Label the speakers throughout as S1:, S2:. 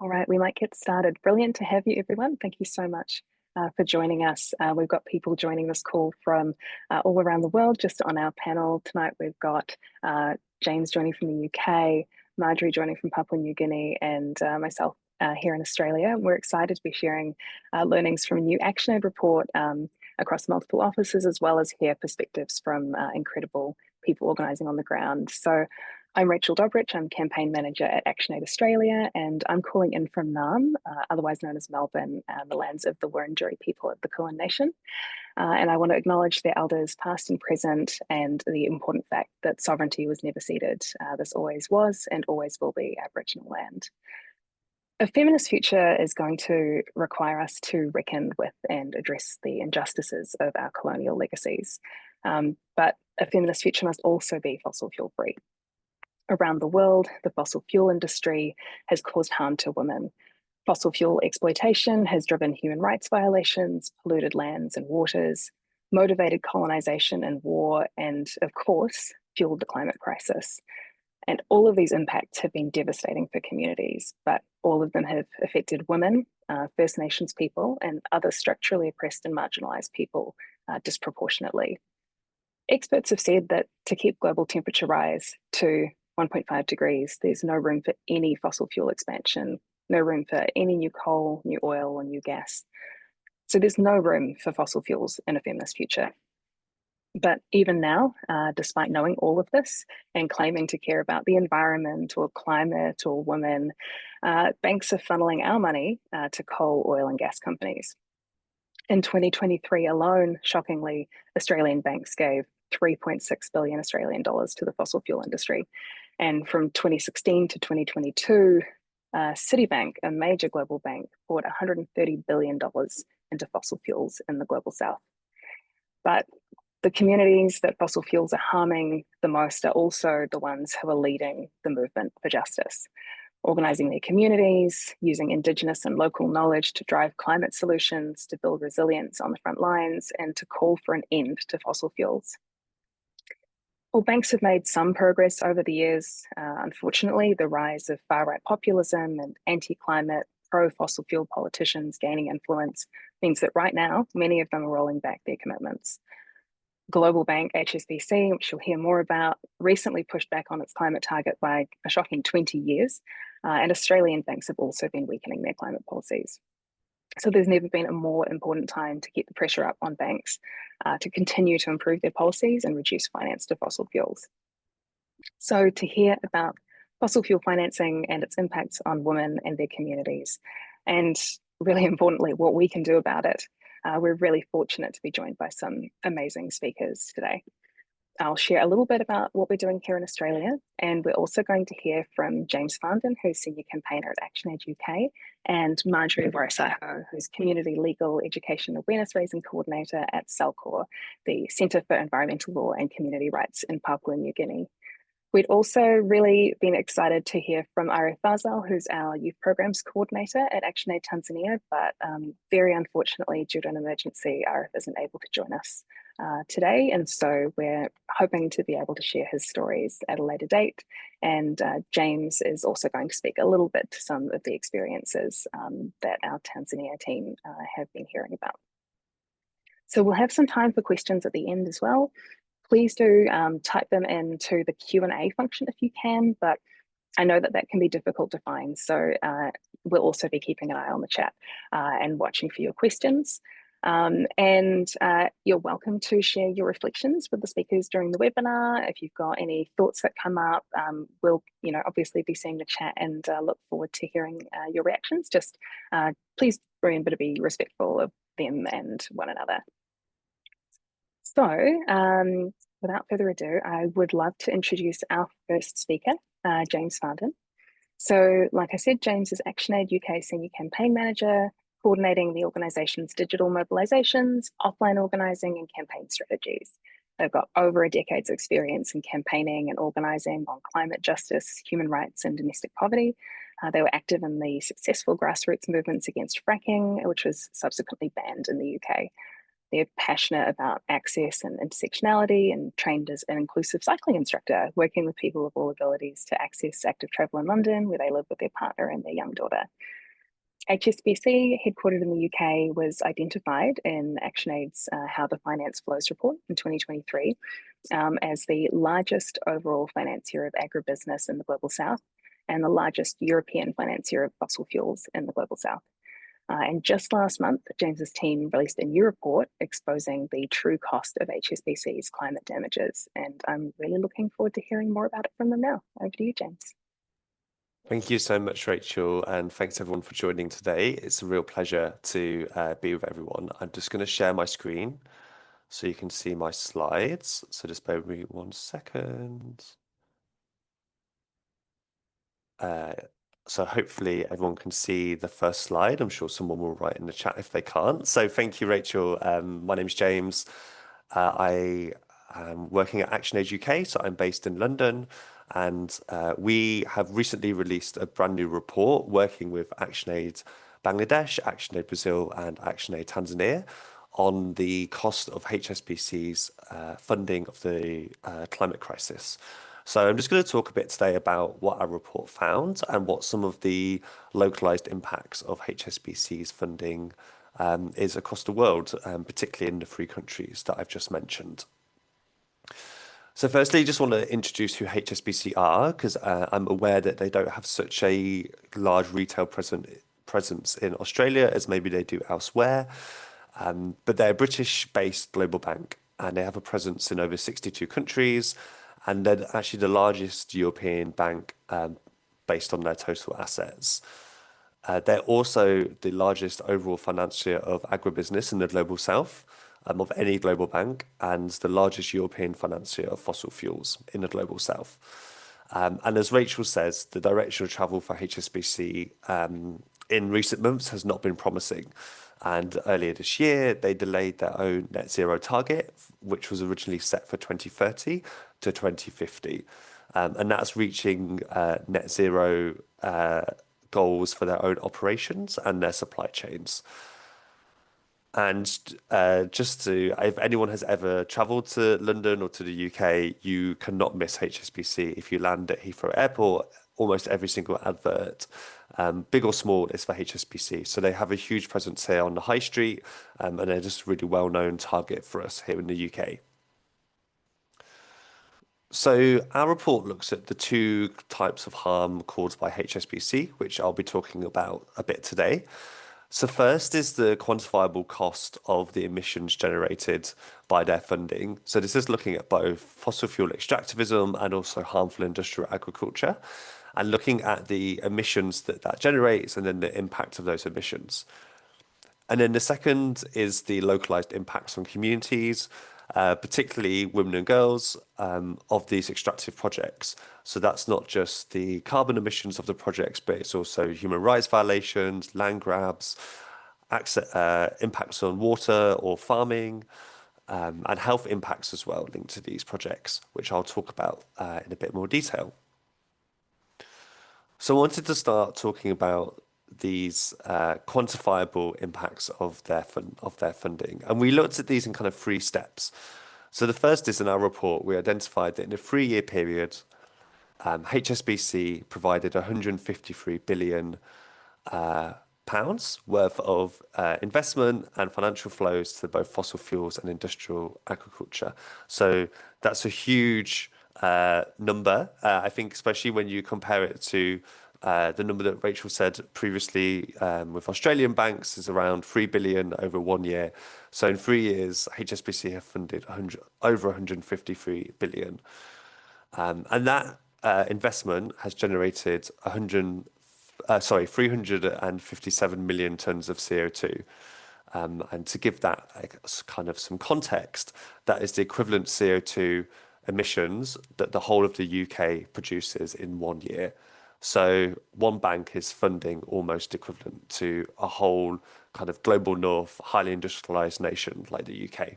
S1: All right, we might get started. Brilliant to have you, everyone. Thank you so much for joining us. We've got people joining this call from all around the world. Just on our panel tonight, we've got James joining from the UK, Marjorie joining from Papua New Guinea, and myself here in Australia. We're excited to be sharing learnings from a new ActionAid report across multiple offices, as well as hear perspectives from incredible people organising on the ground. So I'm Rachel Dobric, I'm campaign manager at ActionAid Australia, and I'm calling in from Naarm, otherwise known as Melbourne, the lands of the Wurundjeri people of the Kulin Nation. And I want to acknowledge their elders past and present, and the important fact that sovereignty was never ceded. This always was and always will be Aboriginal land. A feminist future is going to require us to reckon with and address the injustices of our colonial legacies. But a feminist future must also be fossil fuel free. Around the world, the fossil fuel industry has caused harm to women. Fossil fuel exploitation has driven human rights violations, polluted lands and waters, motivated colonization and war, and of course, fueled the climate crisis. And all of these impacts have been devastating for communities, but all of them have affected women, First Nations people, and other structurally oppressed and marginalized people disproportionately. Experts have said that to keep global temperature rise to 1.5 degrees, there's no room for any fossil fuel expansion, no room for any new coal, new oil, or new gas. So there's no room for fossil fuels in a feminist future. But even now, despite knowing all of this and claiming to care about the environment or climate or women, banks are funneling our money to coal, oil, and gas companies. In 2023 alone, shockingly, Australian banks gave 3.6 billion Australian dollars to the fossil fuel industry. And from 2016 to 2022, Citibank, a major global bank, poured $130 billion into fossil fuels in the global south. But the communities that fossil fuels are harming the most are also the ones who are leading the movement for justice, organising their communities, using Indigenous and local knowledge to drive climate solutions, to build resilience on the front lines, and to call for an end to fossil fuels. Well, banks have made some progress over the years. Unfortunately, the rise of far-right populism and anti-climate, pro-fossil fuel politicians gaining influence means that right now, many of them are rolling back their commitments. Global bank HSBC, which you'll hear more about, recently pushed back on its climate target by a shocking 20 years, and Australian banks have also been weakening their climate policies. So there's never been a more important time to keep the pressure up on banks to continue to improve their policies and reduce finance to fossil fuels. So to hear about fossil fuel financing and its impacts on women and their communities, and really importantly, what we can do about it, we're really fortunate to be joined by some amazing speakers today. I'll share a little bit about what we're doing here in Australia, and we're also going to hear from James Farndon, who's Senior Campaigner at ActionAid UK, and Marjorie Warisaiho, who's Community Legal Education Awareness Raising Coordinator at CELCOR, the Centre for Environmental Law and Community Rights in Papua New Guinea. We'd also really been excited to hear from Arif Fazal, who's our Youth Programs Coordinator at ActionAid Tanzania, but very unfortunately, due to an emergency, Arif isn't able to join us today, and so we're hoping to be able to share his stories at a later date. And James is also going to speak a little bit to some of the experiences that our Tanzania team have been hearing about. So we'll have some time for questions at the end as well. Please do type them into the Q&A function if you can, but I know that that can be difficult to find. So we'll also be keeping an eye on the chat and watching for your questions. And you're welcome to share your reflections with the speakers during the webinar. If you've got any thoughts that come up, we'll obviously be seeing the chat and look forward to hearing your reactions. Just please remember to be respectful of them and one another. So without further ado, I would love to introduce our first speaker, James Farndon. So like I said, James is ActionAid UK Senior Campaign Manager, coordinating the organisation's digital mobilisations, offline organising and campaign strategies. They've got over a decade's experience in campaigning and organising on climate justice, human rights and domestic poverty. They were active in the successful grassroots movements against fracking, which was subsequently banned in the UK. They're passionate about access and intersectionality and trained as an inclusive cycling instructor, working with people of all abilities to access active travel in London, where they live with their partner and their young daughter. HSBC, headquartered in the UK, was identified in ActionAid's How the Finance Flows report in 2023 as the largest overall financier of agribusiness in the Global South and the largest European financier of fossil fuels in the Global South. And just last month, James's team released a new report exposing the true cost of HSBC's climate damages. And I'm really looking forward to hearing more about it from them now. Over to you, James.
S2: Thank you so much, Rachel, and thanks everyone for joining today. It's a real pleasure to be with everyone. I'm just going to share my screen so you can see my slides. So just bear with me 1 second. So hopefully everyone can see the first slide. I'm sure someone will write in the chat if they can't. So thank you, Rachel. My name's James. I am working at ActionAid UK, so I'm based in London. And we have recently released a brand new report working with ActionAid Bangladesh, ActionAid Brazil, and ActionAid Tanzania on the cost of HSBC's funding of the climate crisis. So I'm just going to talk a bit today about what our report found and what some of the localized impacts of HSBC's funding is across the world, particularly in the 3 countries that I've just mentioned. So firstly, I just want to introduce who HSBC are, because I'm aware that they don't have such a large retail presence in Australia as maybe they do elsewhere. But they're a British-based global bank, and they have a presence in over 62 countries, and they're actually the largest European bank based on their total assets. They're also the largest overall financier of agribusiness in the Global South of any global bank, and the largest European financier of fossil fuels in the Global South. And as Rachel says, the direction of travel for HSBC in recent months has not been promising. And earlier this year, they delayed their own net zero target, which was originally set for 2030 to 2050. And that's reaching net zero goals for their own operations and their supply chains. And if anyone has ever traveled to London or to the UK, you cannot miss HSBC. If you land at Heathrow Airport, almost every single advert, big or small, is for HSBC. So they have a huge presence here on the high street, and they're just a really well-known target for us here in the UK. So our report looks at the 2 types of harm caused by HSBC, which I'll be talking about a bit today. So first is the quantifiable cost of the emissions generated by their funding. So this is looking at both fossil fuel extractivism and also harmful industrial agriculture, and looking at the emissions that generates and then the impact of those emissions. And then the second is the localized impacts on communities, particularly women and girls, of these extractive projects. So that's not just the carbon emissions of the projects, but it's also human rights violations, land grabs, impacts on water or farming, and health impacts as well linked to these projects, which I'll talk about in a bit more detail. So I wanted to start talking about these quantifiable impacts of their funding. And we looked at these in kind of 3 steps. So the first is, in our report, we identified that in a 3-year period, HSBC provided 153 billion pounds worth of investment and financial flows to both fossil fuels and industrial agriculture. So that's a huge number. I think especially when you compare it to the number that Rachel said previously with Australian banks is around 3 billion over 1 year. So in 3 years, HSBC have funded over 153 billion. And that investment has generated 357 million tons of CO2. And to give that kind of some context, that is the equivalent CO2 emissions that the whole of the UK produces in 1 year. So one bank is funding almost equivalent to a whole kind of global north, highly industrialized nation like the UK.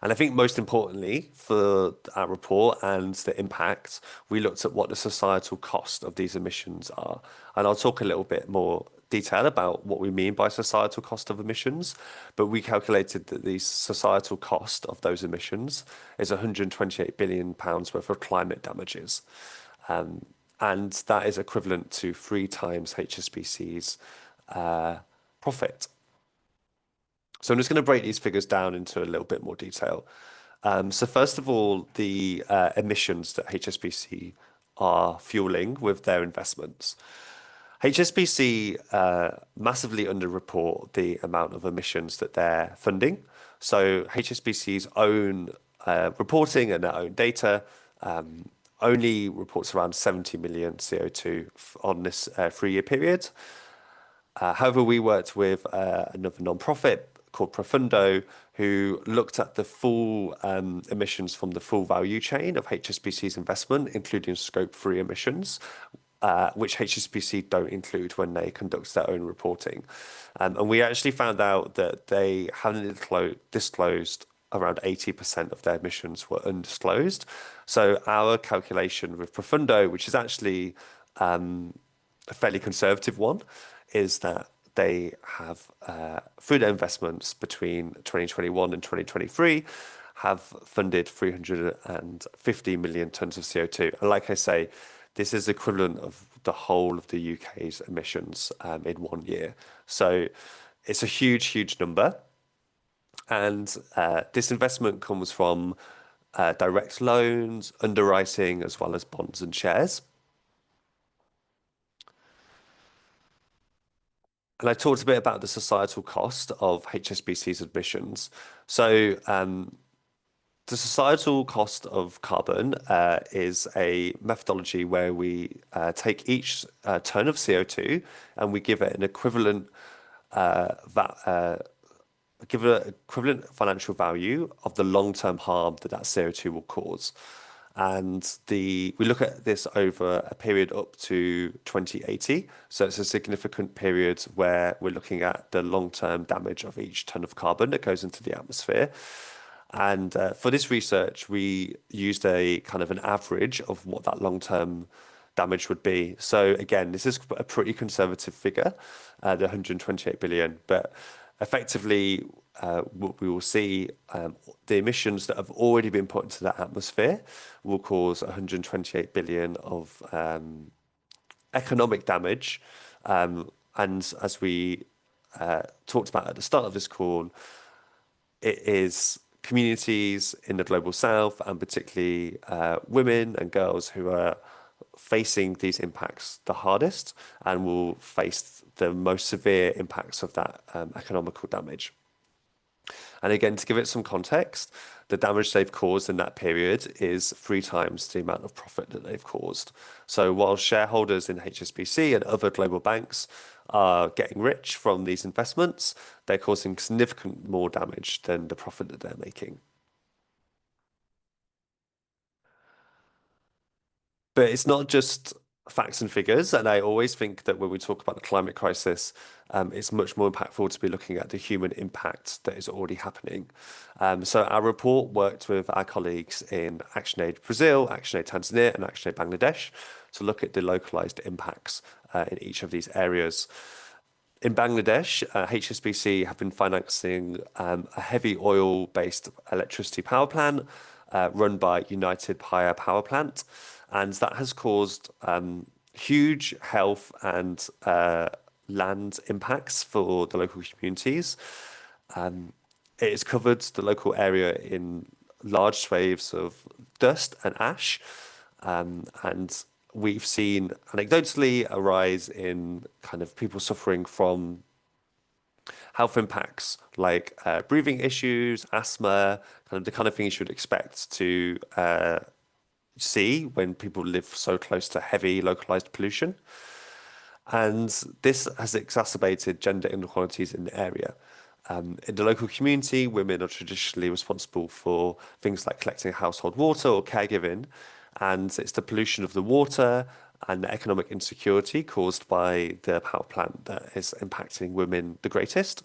S2: And I think most importantly for our report and the impact, we looked at what the societal cost of these emissions are. And I'll talk a little bit more detail about what we mean by societal cost of emissions, but we calculated that the societal cost of those emissions is 128 billion pounds worth of climate damages. And that is equivalent to 3 times HSBC's profit. So I'm just going to break these figures down into a little bit more detail. So first of all, the emissions that HSBC are fueling with their investments. HSBC massively underreport the amount of emissions that they're funding. So HSBC's own reporting and their own data only reports around 70 million CO2 on this 3-year period. However, we worked with another non-profit called Profundo, who looked at the full emissions from the full value chain of HSBC's investment, including scope 3 emissions, which HSBC don't include when they conduct their own reporting. And we actually found out that they hadn't disclosed around 80% of their emissions were undisclosed. So our calculation with Profundo, which is actually a fairly conservative one, is that they have, through their investments between 2021 and 2023, have funded 350 million tons of CO2. And like I say, this is equivalent of the whole of the UK's emissions in 1 year. So it's a huge, huge number. And this investment comes from direct loans, underwriting, as well as bonds and shares. And I talked a bit about the societal cost of HSBC's admissions. So the societal cost of carbon is a methodology where we take each ton of CO2 and we give it an equivalent financial value of the long-term harm that CO2 will cause. And we look at this over a period up to 2080. So it's a significant period where we're looking at the long-term damage of each ton of carbon that goes into the atmosphere. And for this research, we used a kind of an average of what that long-term damage would be. So again, this is a pretty conservative figure, the 128 billion, but effectively, what we will see, the emissions that have already been put into the atmosphere will cause 128 billion of economic damage. And as we talked about at the start of this call, it is communities in the global south and particularly women and girls who are facing these impacts the hardest and will face the most severe impacts of that economical damage. And again, to give it some context, the damage they've caused in that period is 3 times the amount of profit that they've caused. So while shareholders in HSBC and other global banks are getting rich from these investments, they're causing significant more damage than the profit that they're making. But it's not just facts and figures. And I always think that when we talk about the climate crisis, it's much more impactful to be looking at the human impact that is already happening. So our report worked with our colleagues in ActionAid Brazil, ActionAid Tanzania, and ActionAid Bangladesh to look at the localized impacts in each of these areas. In Bangladesh, HSBC have been financing a heavy oil-based electricity power plant run by United Paya Power Plant. And that has caused huge health and land impacts for the local communities. It has covered the local area in large swathes of dust and ash. And we've seen anecdotally a rise in kind of people suffering from health impacts like breathing issues, asthma, kind of the kind of things you would expect to see when people live so close to heavy localized pollution. And this has exacerbated gender inequalities in the area. In the local community, women are traditionally responsible for things like collecting household water or caregiving, and it's the pollution of the water and the economic insecurity caused by the power plant that is impacting women the greatest.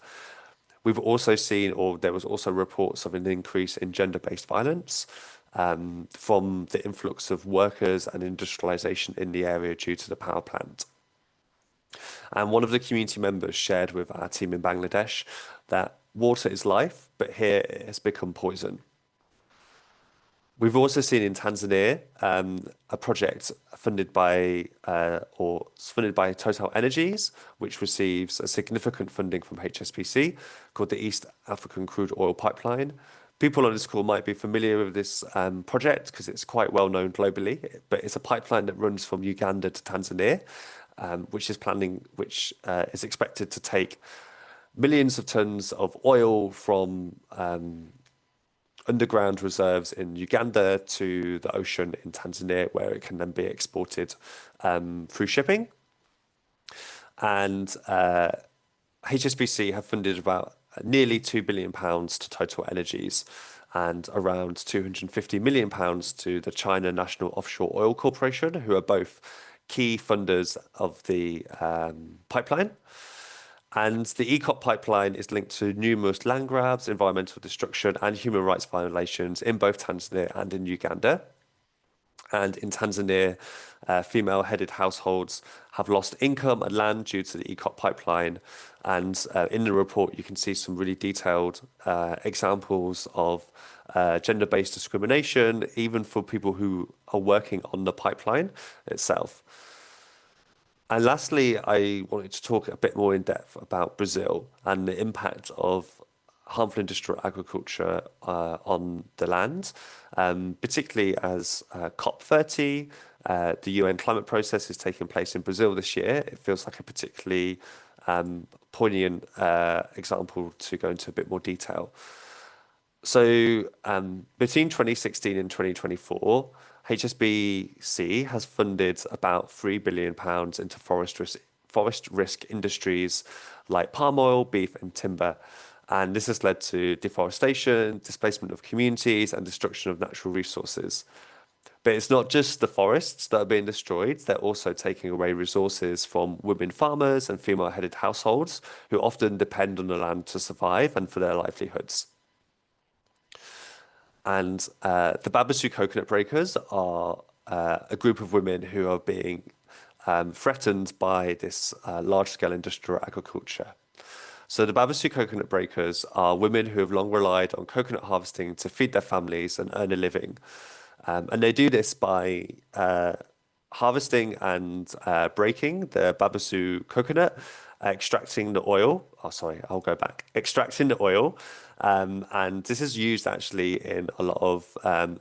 S2: We've also seen, or there was also reports of an increase in gender-based violence from the influx of workers and industrialization in the area due to the power plant. And one of the community members shared with our team in Bangladesh that water is life, but here it has become poison. We've also seen in Tanzania a project funded by Total Energies, which receives a significant funding from HSBC called the East African Crude Oil Pipeline. People on this call might be familiar with this project because it's quite well known globally, but it's a pipeline that runs from Uganda to Tanzania, which is expected to take millions of tons of oil from underground reserves in Uganda to the ocean in Tanzania, where it can then be exported through shipping. And HSBC have funded about nearly £2 billion to Total Energies and around £250 million to the China National Offshore Oil Corporation, who are both key funders of the pipeline. And the ECOP pipeline is linked to numerous land grabs, environmental destruction, and human rights violations in both Tanzania and in Uganda. And in Tanzania, female-headed households have lost income and land due to the ECOP pipeline. And in the report, you can see some really detailed examples of gender-based discrimination, even for people who are working on the pipeline itself. And lastly, I wanted to talk a bit more in depth about Brazil and the impact of harmful industrial agriculture on the land, particularly as COP30, the UN climate process, is taking place in Brazil this year. It feels like a particularly poignant example to go into a bit more detail. So between 2016 and 2024, HSBC has funded about £3 billion into forest risk industries like palm oil, beef, and timber. And this has led to deforestation, displacement of communities, and destruction of natural resources. But it's not just the forests that are being destroyed, they're also taking away resources from women farmers and female-headed households who often depend on the land to survive and for their livelihoods. And the Babasu coconut breakers are a group of women who are being threatened by this large-scale industrial agriculture. So the Babasu coconut breakers are women who have long relied on coconut harvesting to feed their families and earn a living. And they do this by harvesting and breaking the Babasu coconut, extracting the oil. Oh, sorry, I'll go back. Extracting the oil. And this is used actually in a lot of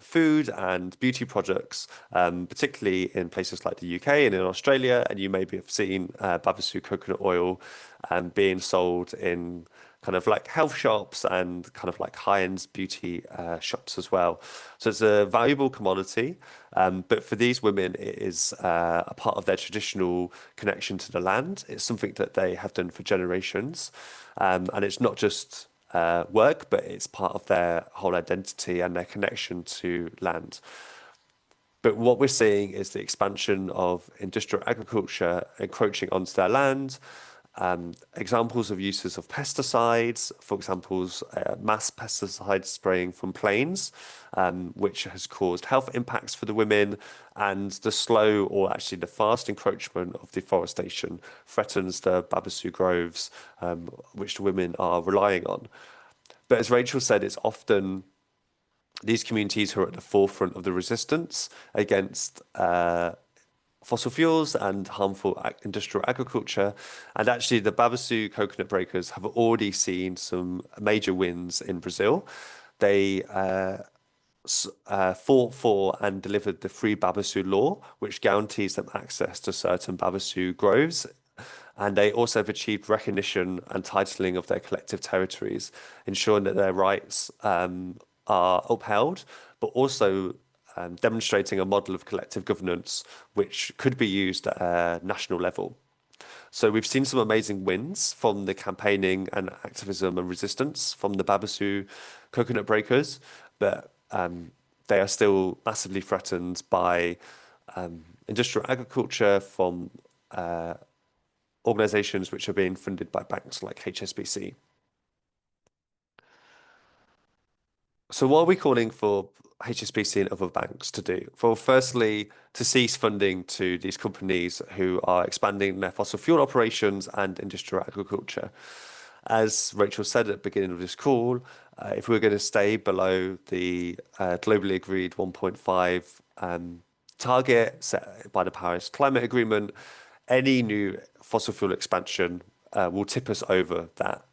S2: food and beauty products, particularly in places like the UK and in Australia. And you maybe have seen Babasu coconut oil being sold in kind of like health shops and kind of like high-end beauty shops as well. So it's a valuable commodity, but for these women, it is a part of their traditional connection to the land. It's something that they have done for generations, and it's not just work, but it's part of their whole identity and their connection to land. But what we're seeing is the expansion of industrial agriculture encroaching onto their land. Examples of uses of pesticides, for example, mass pesticide spraying from planes, which has caused health impacts for the women, and the slow or actually the fast encroachment of deforestation threatens the Babasu groves, which the women are relying on. But as Rachel said, it's often these communities who are at the forefront of the resistance against fossil fuels and harmful industrial agriculture. And actually, the Babasu coconut breakers have already seen some major wins in Brazil. They fought for and delivered the Free Babasu Law, which guarantees them access to certain Babasu groves. And they also have achieved recognition and titling of their collective territories, ensuring that their rights are upheld, but also demonstrating a model of collective governance which could be used at a national level. So we've seen some amazing wins from the campaigning and activism and resistance from the Babasu coconut breakers, but they are still massively threatened by industrial agriculture from organizations which are being funded by banks like HSBC. So what are we calling for HSBC and other banks to do? Well, firstly, to cease funding to these companies who are expanding their fossil fuel operations and industrial agriculture. As Rachel said at the beginning of this call, if we're going to stay below the globally agreed 1.5 target set by the Paris Climate Agreement, any new fossil fuel expansion will tip us over that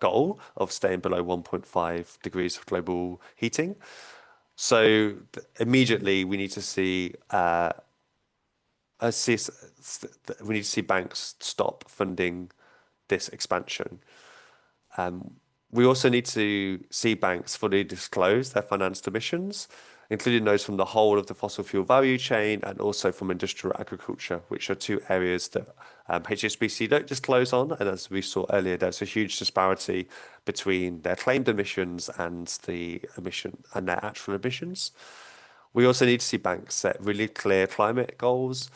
S2: goal of staying below 1.5 degrees of global heating. So immediately we need to we need to see banks stop funding this expansion. We also need to see banks fully disclose their financed emissions, including those from the whole of the fossil fuel value chain and also from industrial agriculture, which are two areas that HSBC don't disclose on. And as we saw earlier, there's a huge disparity between their claimed emissions and their actual emissions. We also need to see banks set really clear climate goals,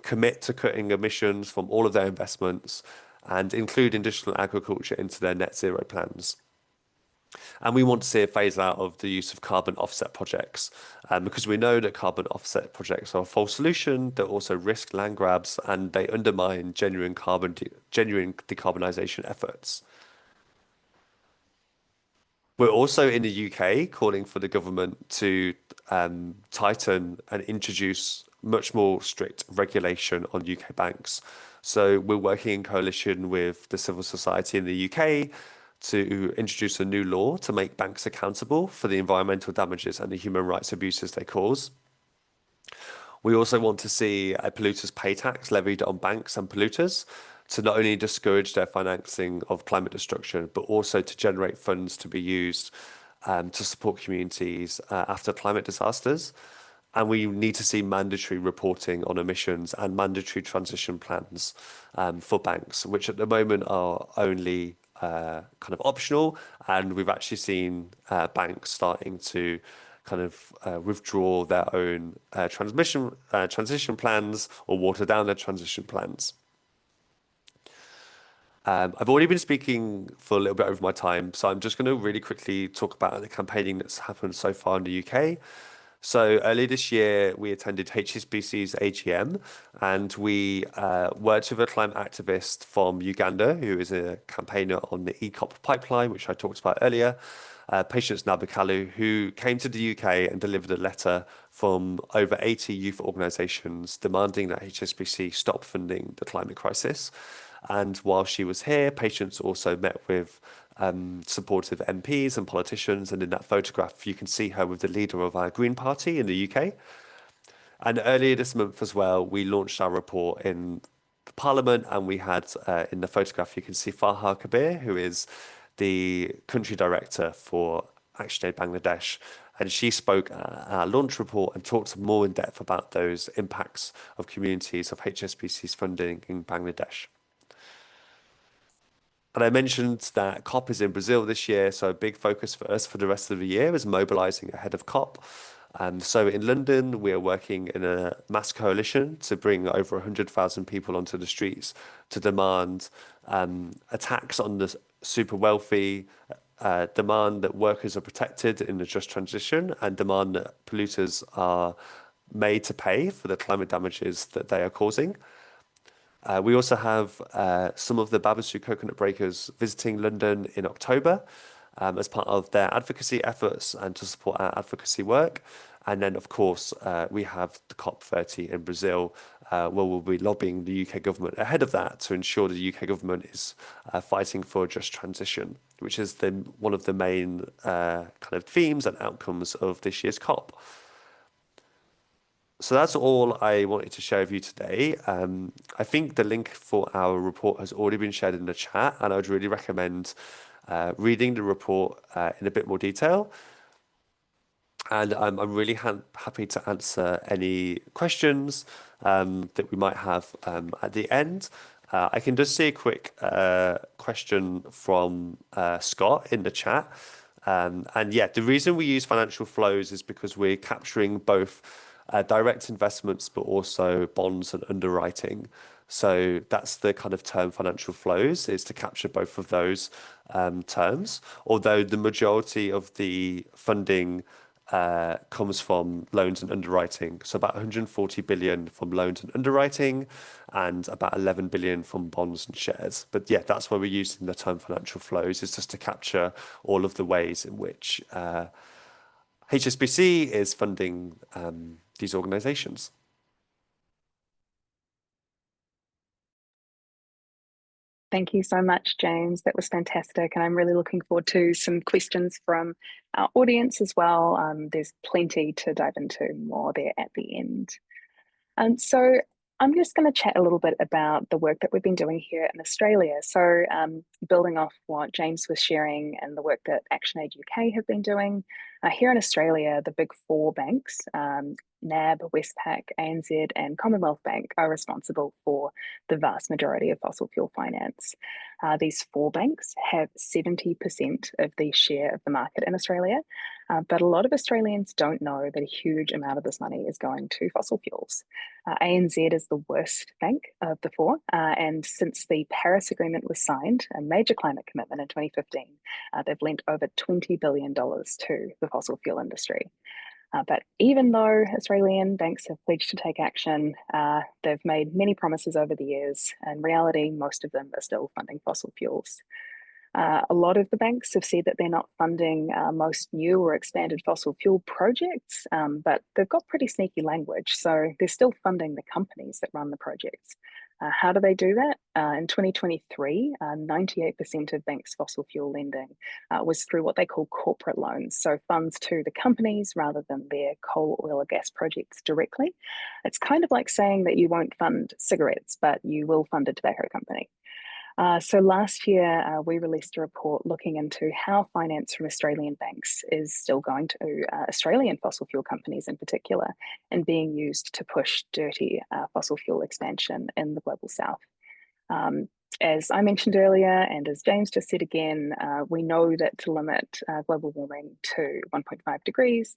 S2: commit to cutting emissions from all of their investments, and include industrial agriculture into their net zero plans. And we want to see a phase out of the use of carbon offset projects because we know that carbon offset projects are a false solution. They also risk land grabs and they undermine genuine decarbonisation efforts. We're also in the UK calling for the government to tighten and introduce much more strict regulation on UK banks. So we're working in coalition with the civil society in the UK to introduce a new law to make banks accountable for the environmental damages and the human rights abuses they cause. We also want to see a polluters pay tax levied on banks and polluters to not only discourage their financing of climate destruction, but also to generate funds to be used to support communities after climate disasters. And we need to see mandatory reporting on emissions and mandatory transition plans for banks, which at the moment are only kind of optional. And we've actually seen banks starting to kind of withdraw their own transition plans or water down their transition plans. I've already been speaking for a little bit over my time, so I'm just going to really quickly talk about the campaigning that's happened so far in the UK. So earlier this year, we attended HSBC's AGM and we worked with a climate activist from Uganda who is a campaigner on the ECOP pipeline, which I talked about earlier, Patience Nabikalu, who came to the UK and delivered a letter from over 80 youth organisations demanding that HSBC stop funding the climate crisis. And while she was here, Patience also met with supportive MPs and politicians. And in that photograph, you can see her with the leader of our Green Party in the UK. And earlier this month as well, we launched our report in the Parliament. And we had, in the photograph, you can see Farha Kabir, who is the country director for ActionAid Bangladesh. And she spoke at our launch report and talked more in depth about those impacts of communities of HSBC's funding in Bangladesh. And I mentioned that COP is in Brazil this year, so a big focus for us for the rest of the year is mobilizing ahead of COP. So in London, we are working in a mass coalition to bring over 100,000 people onto the streets to demand a tax on the super wealthy, demand that workers are protected in the just transition, and demand that polluters are made to pay for the climate damages that they are causing. We also have some of the Babasu coconut breakers visiting London in October as part of their advocacy efforts and to support our advocacy work. And then, of course, we have the COP30 in Brazil, where we'll be lobbying the UK government ahead of that to ensure the UK government is fighting for a just transition, which is one of the main kind of themes and outcomes of this year's COP. So that's all I wanted to share with you today. I think the link for our report has already been shared in the chat, and I would really recommend reading the report in a bit more detail. And I'm really happy to answer any questions that we might have at the end. I can just see a quick question from Scott in the chat. And yeah, the reason we use financial flows is because we're capturing both direct investments, but also bonds and underwriting. So that's the kind of term financial flows, is to capture both of those terms. Although the majority of the funding comes from loans and underwriting. So about 140 billion from loans and underwriting and about 11 billion from bonds and shares. But yeah, that's where we're using the term financial flows, is just to capture all of the ways in which HSBC is funding these organizations.
S1: Thank you so much, James. That was fantastic. And I'm really looking forward to some questions from our audience as well. There's plenty to dive into more there at the end. So I'm just going to chat a little bit about the work that we've been doing here in Australia. So building off what James was sharing and the work that ActionAid UK have been doing, here in Australia, the big four banks, NAB, Westpac, ANZ, and Commonwealth Bank, are responsible for the vast majority of fossil fuel finance. These four banks have 70% of the share of the market in Australia, but a lot of Australians don't know that a huge amount of this money is going to fossil fuels. ANZ is the worst bank of the four, and since the Paris Agreement was signed, a major climate commitment in 2015, they've lent over $20 billion to the fossil fuel industry. But even though Australian banks have pledged to take action, they've made many promises over the years. In reality, most of them are still funding fossil fuels. A lot of the banks have said that they're not funding most new or expanded fossil fuel projects, but they've got pretty sneaky language. So they're still funding the companies that run the projects. How do they do that? In 2023, 98% of banks' fossil fuel lending was through what they call corporate loans, so funds to the companies rather than their coal, oil, or gas projects directly. It's kind of like saying that you won't fund cigarettes, but you will fund a tobacco company. So last year, we released a report looking into how finance from Australian banks is still going to Australian fossil fuel companies in particular, and being used to push dirty fossil fuel expansion in the global south. As I mentioned earlier, and as James just said again, we know that to limit global warming to 1.5 degrees,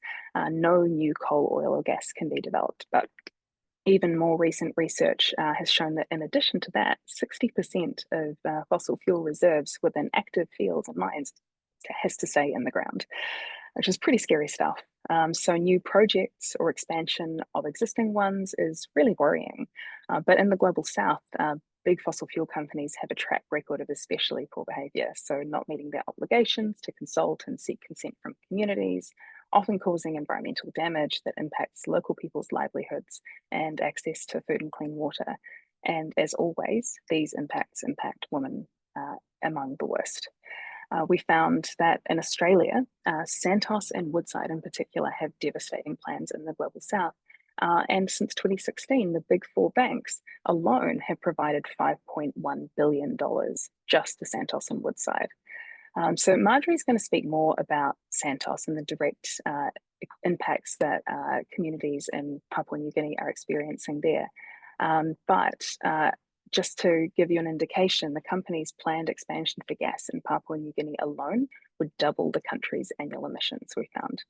S1: no new coal, oil, or gas can be developed. But even more recent research has shown that in addition to that, 60% of fossil fuel reserves within active fields and mines has to stay in the ground, which is pretty scary stuff. So new projects or expansion of existing ones is really worrying. But in the global south, big fossil fuel companies have a track record of especially poor behaviour, so not meeting their obligations to consult and seek consent from communities, often causing environmental damage that impacts local people's livelihoods and access to food and clean water. And as always, these impacts impact women among the worst. We found that in Australia, Santos and Woodside in particular have devastating plans in the global south. And since 2016, the big four banks alone have provided $5.1 billion just to Santos and Woodside. So Marjorie's going to speak more about Santos and the direct impacts that communities in Papua New Guinea are experiencing there. But just to give you an indication, the company's planned expansion for gas in Papua New Guinea alone would double the country's annual emissions, we found.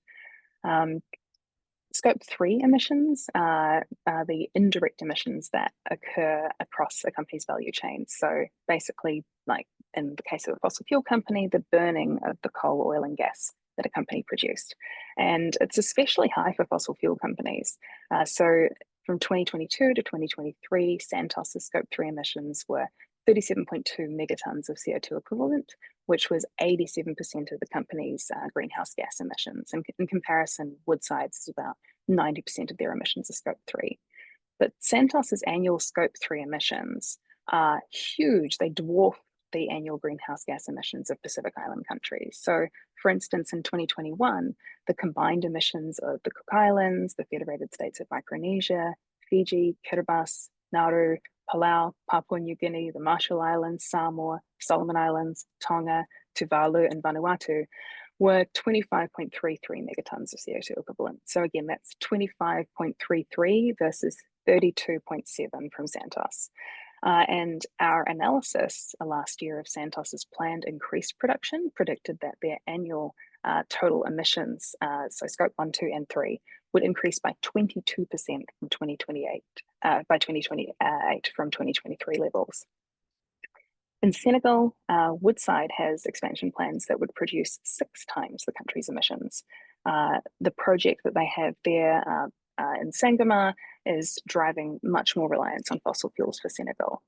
S1: Scope 3 emissions are the indirect emissions that occur across a company's value chain. So basically, like in the case of a fossil fuel company, the burning of the coal, oil, and gas that a company produced. And it's especially high for fossil fuel companies. So from 2022 to 2023, Santos's Scope 3 emissions were 37.2 megatons of CO2 equivalent, which was 87% of the company's greenhouse gas emissions. And in comparison, Woodside's is about 90% of their emissions are Scope 3. But Santos's annual Scope 3 emissions are huge. They dwarf the annual greenhouse gas emissions of Pacific Island countries. So, for instance, in 2021, the combined emissions of the Cook Islands, the Federated States of Micronesia, Fiji, Kiribati, Nauru, Palau, Papua New Guinea, the Marshall Islands, Samoa, Solomon Islands, Tonga, Tuvalu, and Vanuatu were 25.33 megatons of CO2 equivalent. So again, that's 25.33 versus 32.7 from Santos. And our analysis last year of Santos's planned increased production predicted that their annual total emissions, so Scope 1, 2, and 3, would increase by 22% from 2028, by 2028 from 2023 levels. In Senegal, Woodside has expansion plans that would produce 6 times the country's emissions. The project that they have there in Sangomar is driving much more reliance on fossil fuels for Senegal.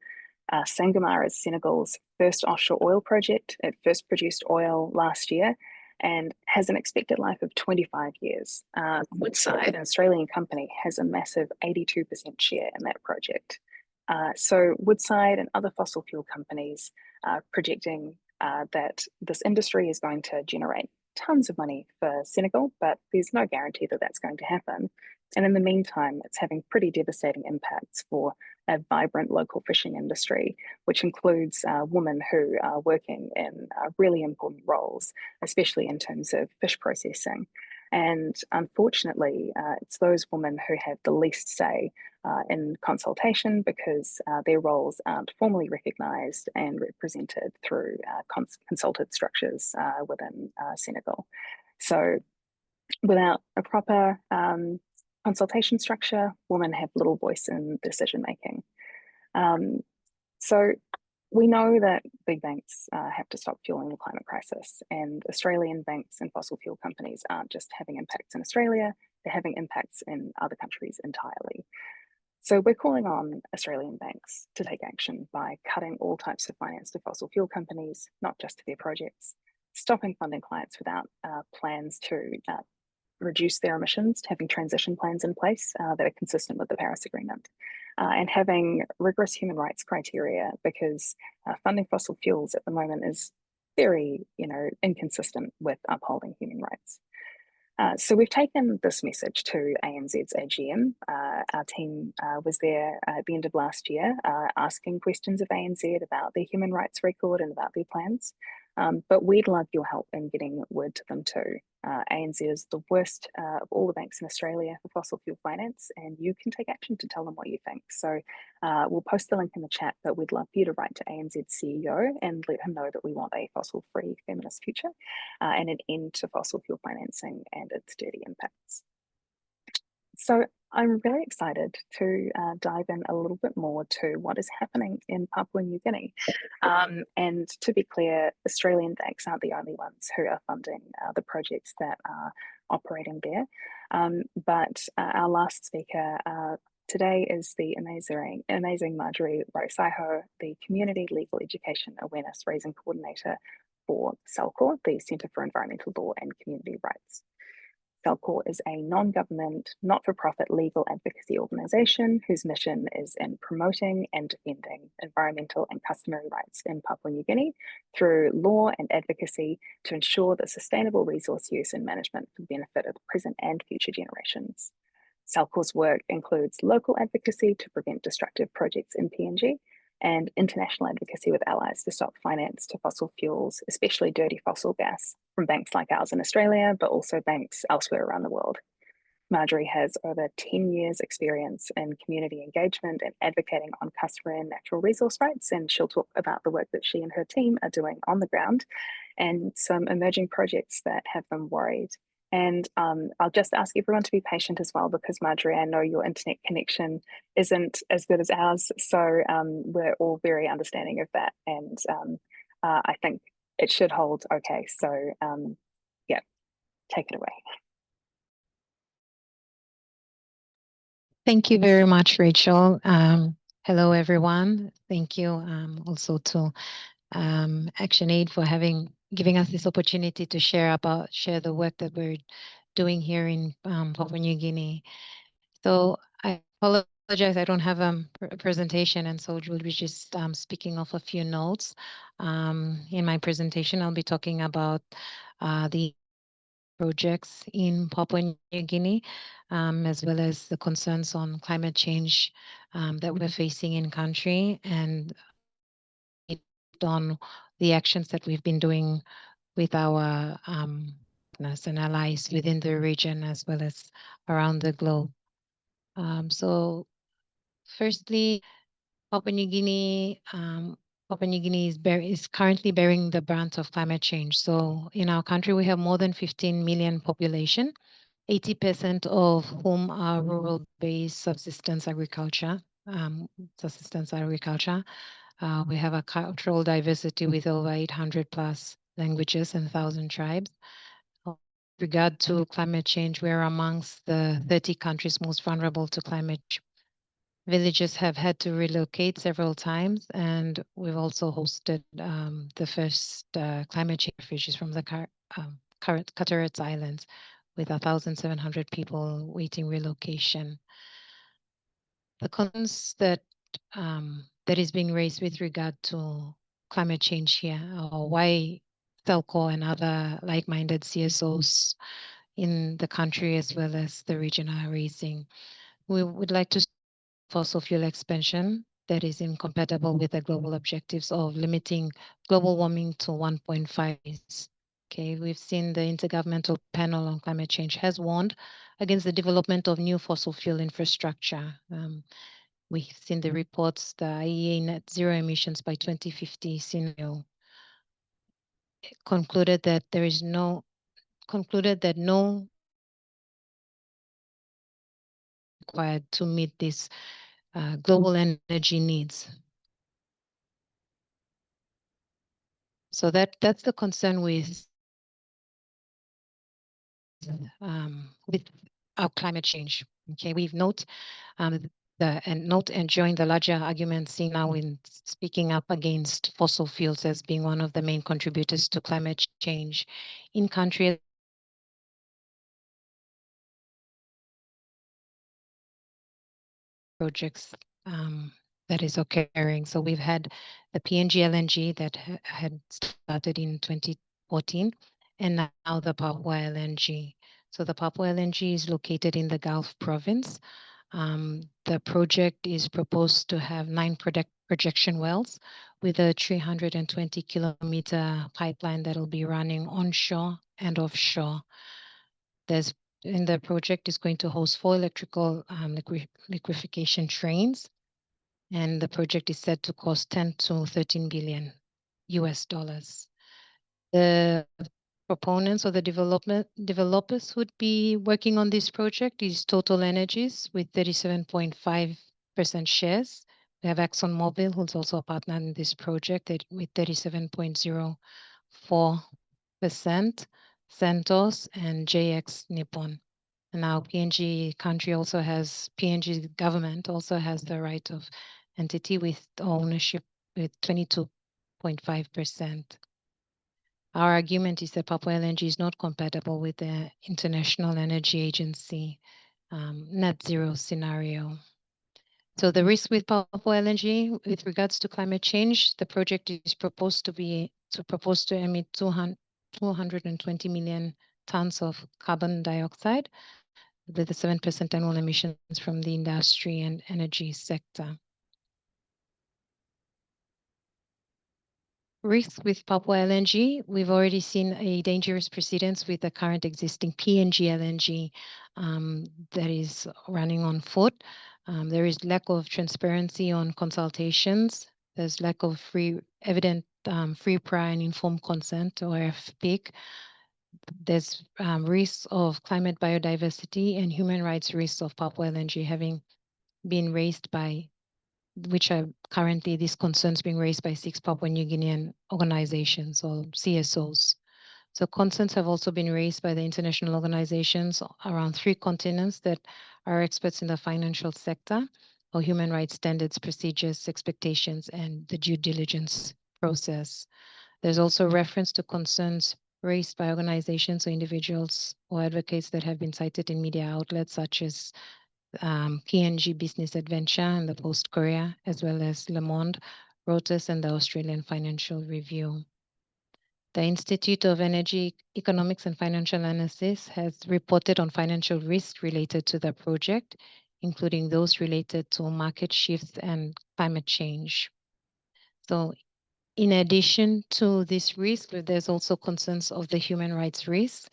S1: Sangomar is Senegal's first offshore oil project. It first produced oil last year and has an expected life of 25 years. Woodside, an Australian company, has a massive 82% share in that project. So Woodside and other fossil fuel companies are projecting that this industry is going to generate tons of money for Senegal, but there's no guarantee that that's going to happen. And in the meantime, it's having pretty devastating impacts for a vibrant local fishing industry, which includes women who are working in really important roles, especially in terms of fish processing. And unfortunately, it's those women who have the least say in consultation because their roles aren't formally recognised and represented through consulted structures within Senegal. So without a proper consultation structure, women have little voice in decision making. So we know that big banks have to stop fueling the climate crisis, and Australian banks and fossil fuel companies aren't just having impacts in Australia, they're having impacts in other countries entirely. So we're calling on Australian banks to take action by cutting all types of finance to fossil fuel companies, not just to their projects, stopping funding clients without plans to reduce their emissions, having transition plans in place that are consistent with the Paris Agreement, and having rigorous human rights criteria, because funding fossil fuels at the moment is very, inconsistent with upholding human rights. So we've taken this message to ANZ's AGM. Our team was there at the end of last year asking questions of ANZ about their human rights record and about their plans. But we'd love your help in getting word to them too. ANZ is the worst of all the banks in Australia for fossil fuel finance, and you can take action to tell them what you think. So we'll post the link in the chat, but we'd love for you to write to ANZ's CEO and let him know that we want a fossil-free feminist future and an end to fossil fuel financing and its dirty impacts. So I'm really excited to dive in a little bit more to what is happening in Papua New Guinea. And to be clear, Australian banks aren't the only ones who are funding the projects that are operating there. But our last speaker today is the amazing Marjorie Warisaiho, the Community Legal Education Awareness Raising Coordinator for CELCOR, the Centre for Environmental Law and Community Rights. CELCOR is a non-government, not-for-profit legal advocacy organisation whose mission is in promoting and defending environmental and customary rights in Papua New Guinea through law and advocacy to ensure that sustainable resource use and management for the benefit of the present and future generations. CELCOR's work includes local advocacy to prevent destructive projects in PNG and international advocacy with allies to stop finance to fossil fuels, especially dirty fossil gas, from banks like ours in Australia, but also banks elsewhere around the world. Marjorie has over 10 years experience in community engagement and advocating on customer and natural resource rights, and she'll talk about the work that she and her team are doing on the ground and some emerging projects that have them worried. And I'll just ask everyone to be patient as well, because Marjorie, I know your internet connection isn't as good as ours, so we're all very understanding of that, and I think it should hold okay. So yeah, take it away.
S3: Thank you very much, Rachel. Hello, everyone. Thank you also to ActionAid for giving us this opportunity to share the work that we're doing here in Papua New Guinea. So I apologize, I don't have a presentation, and so we'll be just speaking off a few notes. In my presentation, I'll be talking about the projects in Papua New Guinea, as well as the concerns on climate change that we're facing in country, and on the actions that we've been doing with our partners and allies within the region as well as around the globe. So firstly, Papua New Guinea is currently bearing the brunt of climate change. So in our country, we have more than 15 million population, 80% of whom are rural-based subsistence agriculture. We have a cultural diversity with over 800 plus languages and 1,000 tribes. With regard to climate change, we're amongst the 30 countries most vulnerable to climate change. Villages have had to relocate several times, and we've also hosted the first climate change refugees from the Carteret Islands, with 1,700 people waiting relocation. The concerns that is being raised with regard to climate change here, or why CELCOR and other like-minded CSOs in the country as well as the region are raising. We would like to fossil fuel expansion that is incompatible with the global objectives of limiting global warming to 1.5 degrees. Okay, we've seen the Intergovernmental Panel on Climate Change has warned against the development of new fossil fuel infrastructure. We've seen the reports, the IEA net zero emissions by 2050 scenario concluded that no required to meet these global energy needs. So that's the concern with our climate change. Okay, we've note and join the larger argument seen now in speaking up against fossil fuels as being one of the main contributors to climate change in countries projects that is occurring. So we've had the PNG LNG that had started in 2014, and now the Papua LNG. So the Papua LNG is located in the Gulf province. The project is proposed to have 9 projection wells with a 320-kilometer pipeline that will be running onshore and offshore. In the project is going to host 4 electrical liquefaction trains, and the project is said to cost 10 to 13 billion US dollars. The proponents or the developers who'd be working on this project is Total Energies with 37.5% shares. We have ExxonMobil, who's also a partner in this project with 37.04%, Santos and JX Nippon. And now PNG government also has the right of entity with ownership with 22.5%. Our argument is that Papua LNG is not compatible with the International Energy Agency net zero scenario. So the risk with Papua LNG with regards to climate change, the project is proposed to emit 220 million tons of carbon dioxide with the 7% annual emissions from the industry and energy sector. Risks with Papua LNG, we've already seen a dangerous precedence with the current existing PNG LNG that is running on foot. There is lack of transparency on consultations. There's lack of free, prior and informed consent, or FPIC. There's risks of climate biodiversity and human rights risks of Papua LNG having been raised by, which are currently these concerns being raised by 6 Papua New Guinean organizations or CSOs. So concerns have also been raised by the international organizations around 3 continents that are experts in the financial sector or human rights standards, procedures, expectations, and the due diligence process. There's also reference to concerns raised by organizations or individuals or advocates that have been cited in media outlets such as PNG Business Adventure and the Post Korea, as well as Le Monde, Reuters, and the Australian Financial Review. The Institute of Energy Economics and Financial Analysis has reported on financial risks related to the project, including those related to market shifts and climate change. So in addition to this risk, there's also concerns of the human rights risk,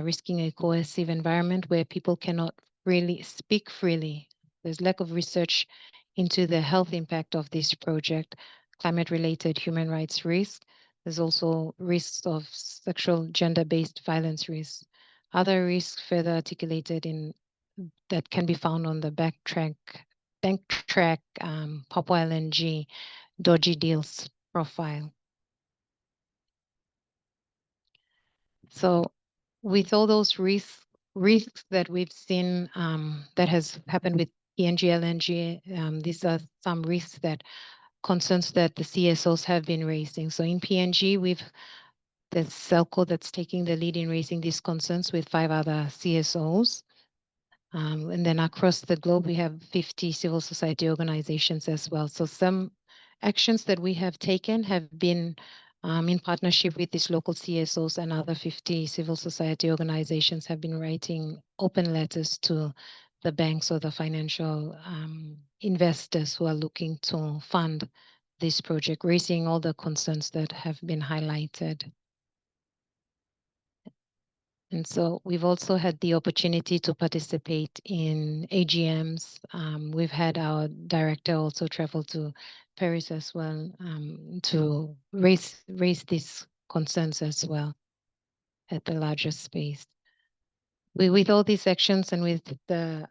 S3: risking a coercive environment where people cannot really speak freely. There's lack of research into the health impact of this project, climate-related human rights risk. There's also risks of sexual gender-based violence risk. other risks further articulated in that can be found on the Backtrack Papua LNG dodgy deals profile. So with all those risks that we've seen that has happened with PNG LNG, these are some risks that concerns that the CSOs have been raising. So in PNG, the CELCOR that's taking the lead in raising these concerns with 5 other CSOs. And then across the globe, we have 50 civil society organizations as well. So some actions that we have taken have been in partnership with these local CSOs, and other 50 civil society organizations have been writing open letters to the banks or the financial investors who are looking to fund this project, raising all the concerns that have been highlighted. And so we've also had the opportunity to participate in AGMs. We've had our director also travel to Paris as well to raise these concerns as well at the larger space. With all these actions and with the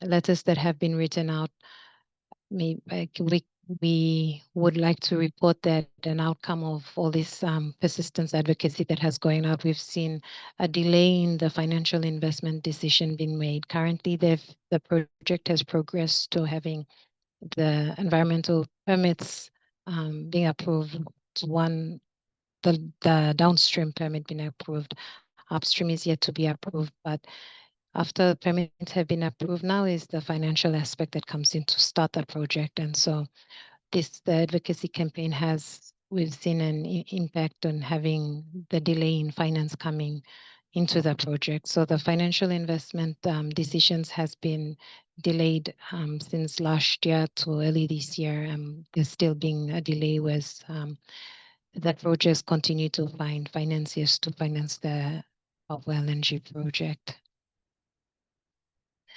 S3: letters that have been written out, we would like to report that an outcome of all this persistence advocacy that has going out, we've seen a delay in the financial investment decision being made. Currently, the project has progressed to having the environmental permits being approved. The downstream permit being approved. Upstream is yet to be approved, but after permits have been approved, now is the financial aspect that comes in to start that project. And so the advocacy campaign we've seen an impact on having the delay in finance coming into the project. So the financial investment decisions has been delayed since last year to early this year. There's still being a delay with that projects continue to find financiers to finance the Papua LNG project.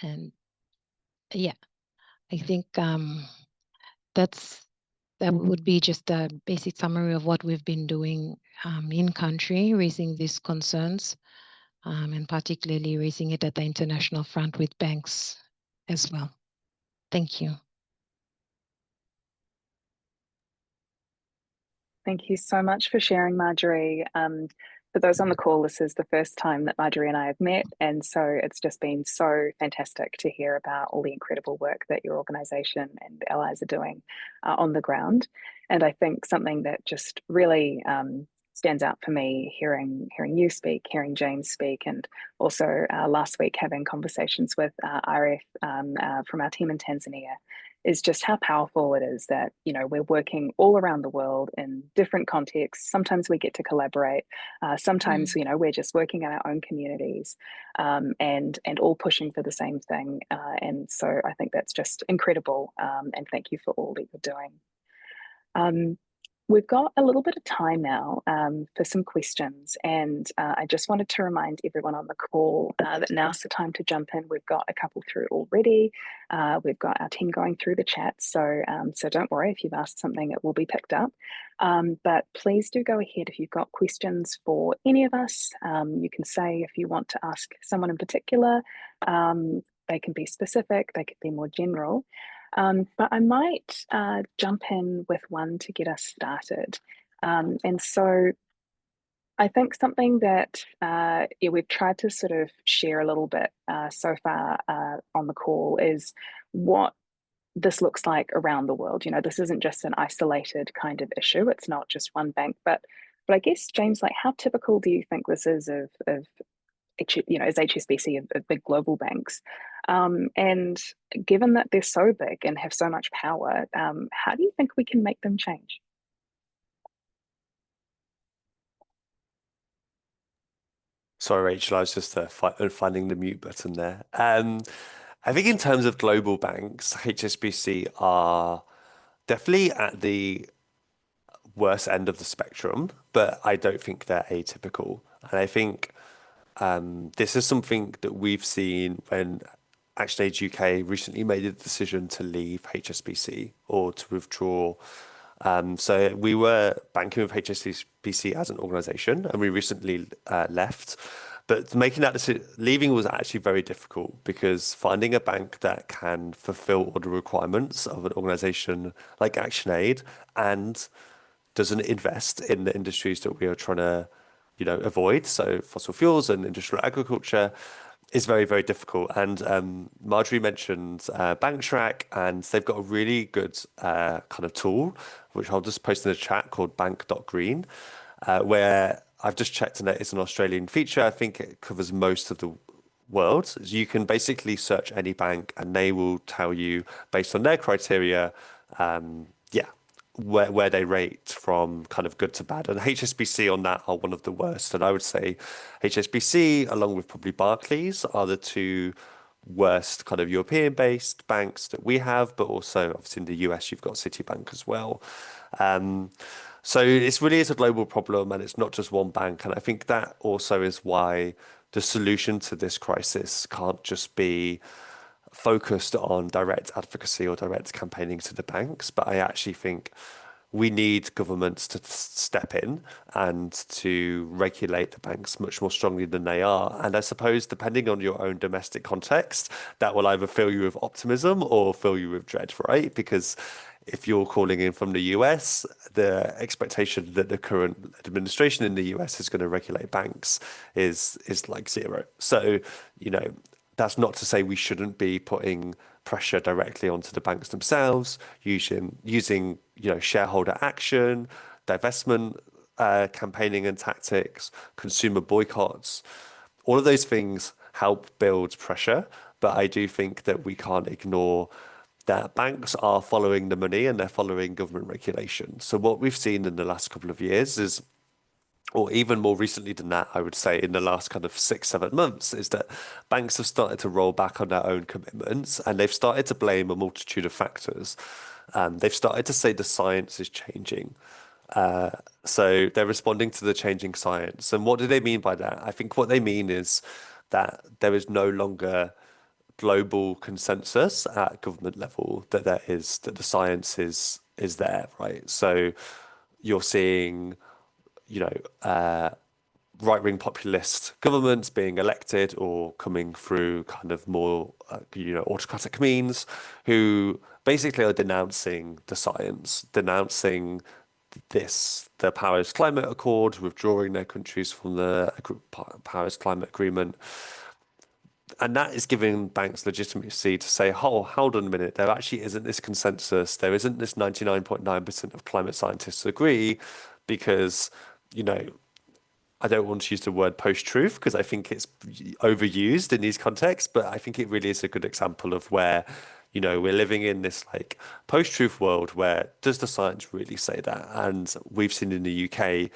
S3: And yeah, I think that would be just a basic summary of what we've been doing in country, raising these concerns, and particularly raising it at the international front with banks as well. Thank you.
S1: Thank you so much for sharing, Marjorie. For those on the call, this is the first time that Marjorie and I have met, and so it's just been so fantastic to hear about all the incredible work that your organisation and allies are doing on the ground. And I think something that just really stands out for me, hearing you speak, hearing James speak, and also last week having conversations with RF from our team in Tanzania, is just how powerful it is that, you know, we're working all around the world in different contexts. Sometimes we get to collaborate. Sometimes, you know, we're just working in our own communities and all pushing for the same thing. And so I think that's just incredible. And thank you for all that you're doing. We've got a little bit of time now for some questions, and I just wanted to remind everyone on the call that now's the time to jump in. We've got a couple through already. We've got our team going through the chat, so don't worry if you've asked something, it will be picked up. But please do go ahead if you've got questions for any of us. You can say if you want to ask someone in particular. They can be specific, they could be more general. But I might jump in with one to get us started. And so I think something that we've tried to sort of share a little bit so far on the call is what this looks like around the world. You know, this isn't just an isolated kind of issue. It's not just one bank, but I guess, James, like, how typical do you think this is of you know, as HSBC of big global banks? And given that they're so big and have so much power, how do you think we can make them change?
S2: Sorry, Rachel, I was just finding the mute button there. I think in terms of global banks, HSBC are definitely at the worst end of the spectrum, but I don't think they're atypical. And I think this is something that we've seen when ActionAid UK recently made a decision to leave HSBC or to withdraw. So we were banking with HSBC as an organisation, and we recently left. But making that decision, leaving was actually very difficult because finding a bank that can fulfill all the requirements of an organization like ActionAid and doesn't invest in the industries that we are trying to, avoid, so fossil fuels and industrial agriculture, is very, very difficult. And Marjorie mentioned BankTrack, and they've got a really good kind of tool, which I'll just post in the chat, called bank.green, where I've just checked, and it's an Australian feature. I think it covers most of the world. So you can basically search any bank, and they will tell you, based on their criteria, yeah, where they rate from kind of good to bad. And HSBC on that are one of the worst. And I would say HSBC, along with probably Barclays, are the two worst kind of European-based banks that we have, but also obviously in the US, you've got Citibank as well. So it really is a global problem, and it's not just one bank. And I think that also is why the solution to this crisis can't just be focused on direct advocacy or direct campaigning to the banks, but I actually think we need governments to step in and to regulate the banks much more strongly than they are. And I suppose, depending on your own domestic context, that will either fill you with optimism or fill you with dread, right? Because if you're calling in from the US, the expectation that the current administration in the US is going to regulate banks is like zero. So, that's not to say we shouldn't be putting pressure directly onto the banks themselves, using shareholder action, divestment campaigning and tactics, consumer boycotts. All of those things help build pressure, but I do think that we can't ignore that banks are following the money and they're following government regulation. So what we've seen in the last couple of years is, or even more recently than that, I would say in the last kind of 6-7 months, is that banks have started to roll back on their own commitments, and they've started to blame a multitude of factors. They've started to say the science is changing. So they're responding to the changing science. And what do they mean by that? I think what they mean is that there is no longer global consensus at government level that the science is there, right? So you're seeing right-wing populist governments being elected or coming through kind of more, autocratic means, who basically are denouncing the science, denouncing the Paris Climate Accord, withdrawing their countries from the Paris Climate Agreement. And that is giving banks legitimacy to say, oh, hold on a minute, there actually isn't this consensus, there isn't this 99.9% of climate scientists agree, because, I don't want to use the word post-truth because I think it's overused in these contexts, but I think it really is a good example of where, we're living in this like post-truth world where does the science really say that? And we've seen in the UK,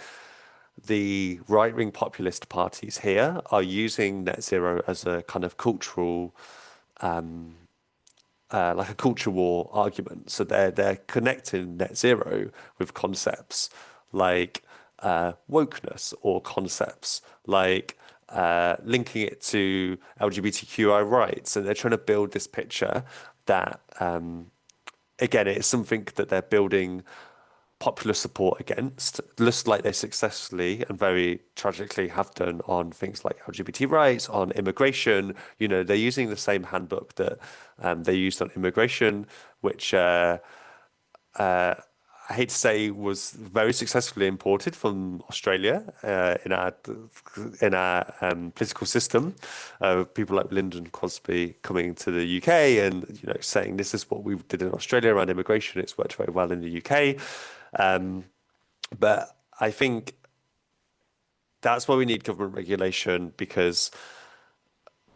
S2: the right-wing populist parties here are using net zero as a kind of cultural, like a culture war argument. So they're connecting net zero with concepts like wokeness, or concepts like linking it to LGBTQI rights, and they're trying to build this picture that, again, it's something that they're building popular support against, just like they successfully and very tragically have done on things like LGBT rights, on immigration. They're using the same handbook that they used on immigration, which I hate to say was very successfully imported from Australia in our political system. People like Lyndon Crosby coming to the UK and saying this is what we did in Australia around immigration. It's worked very well in the UK. But I think that's why we need government regulation, because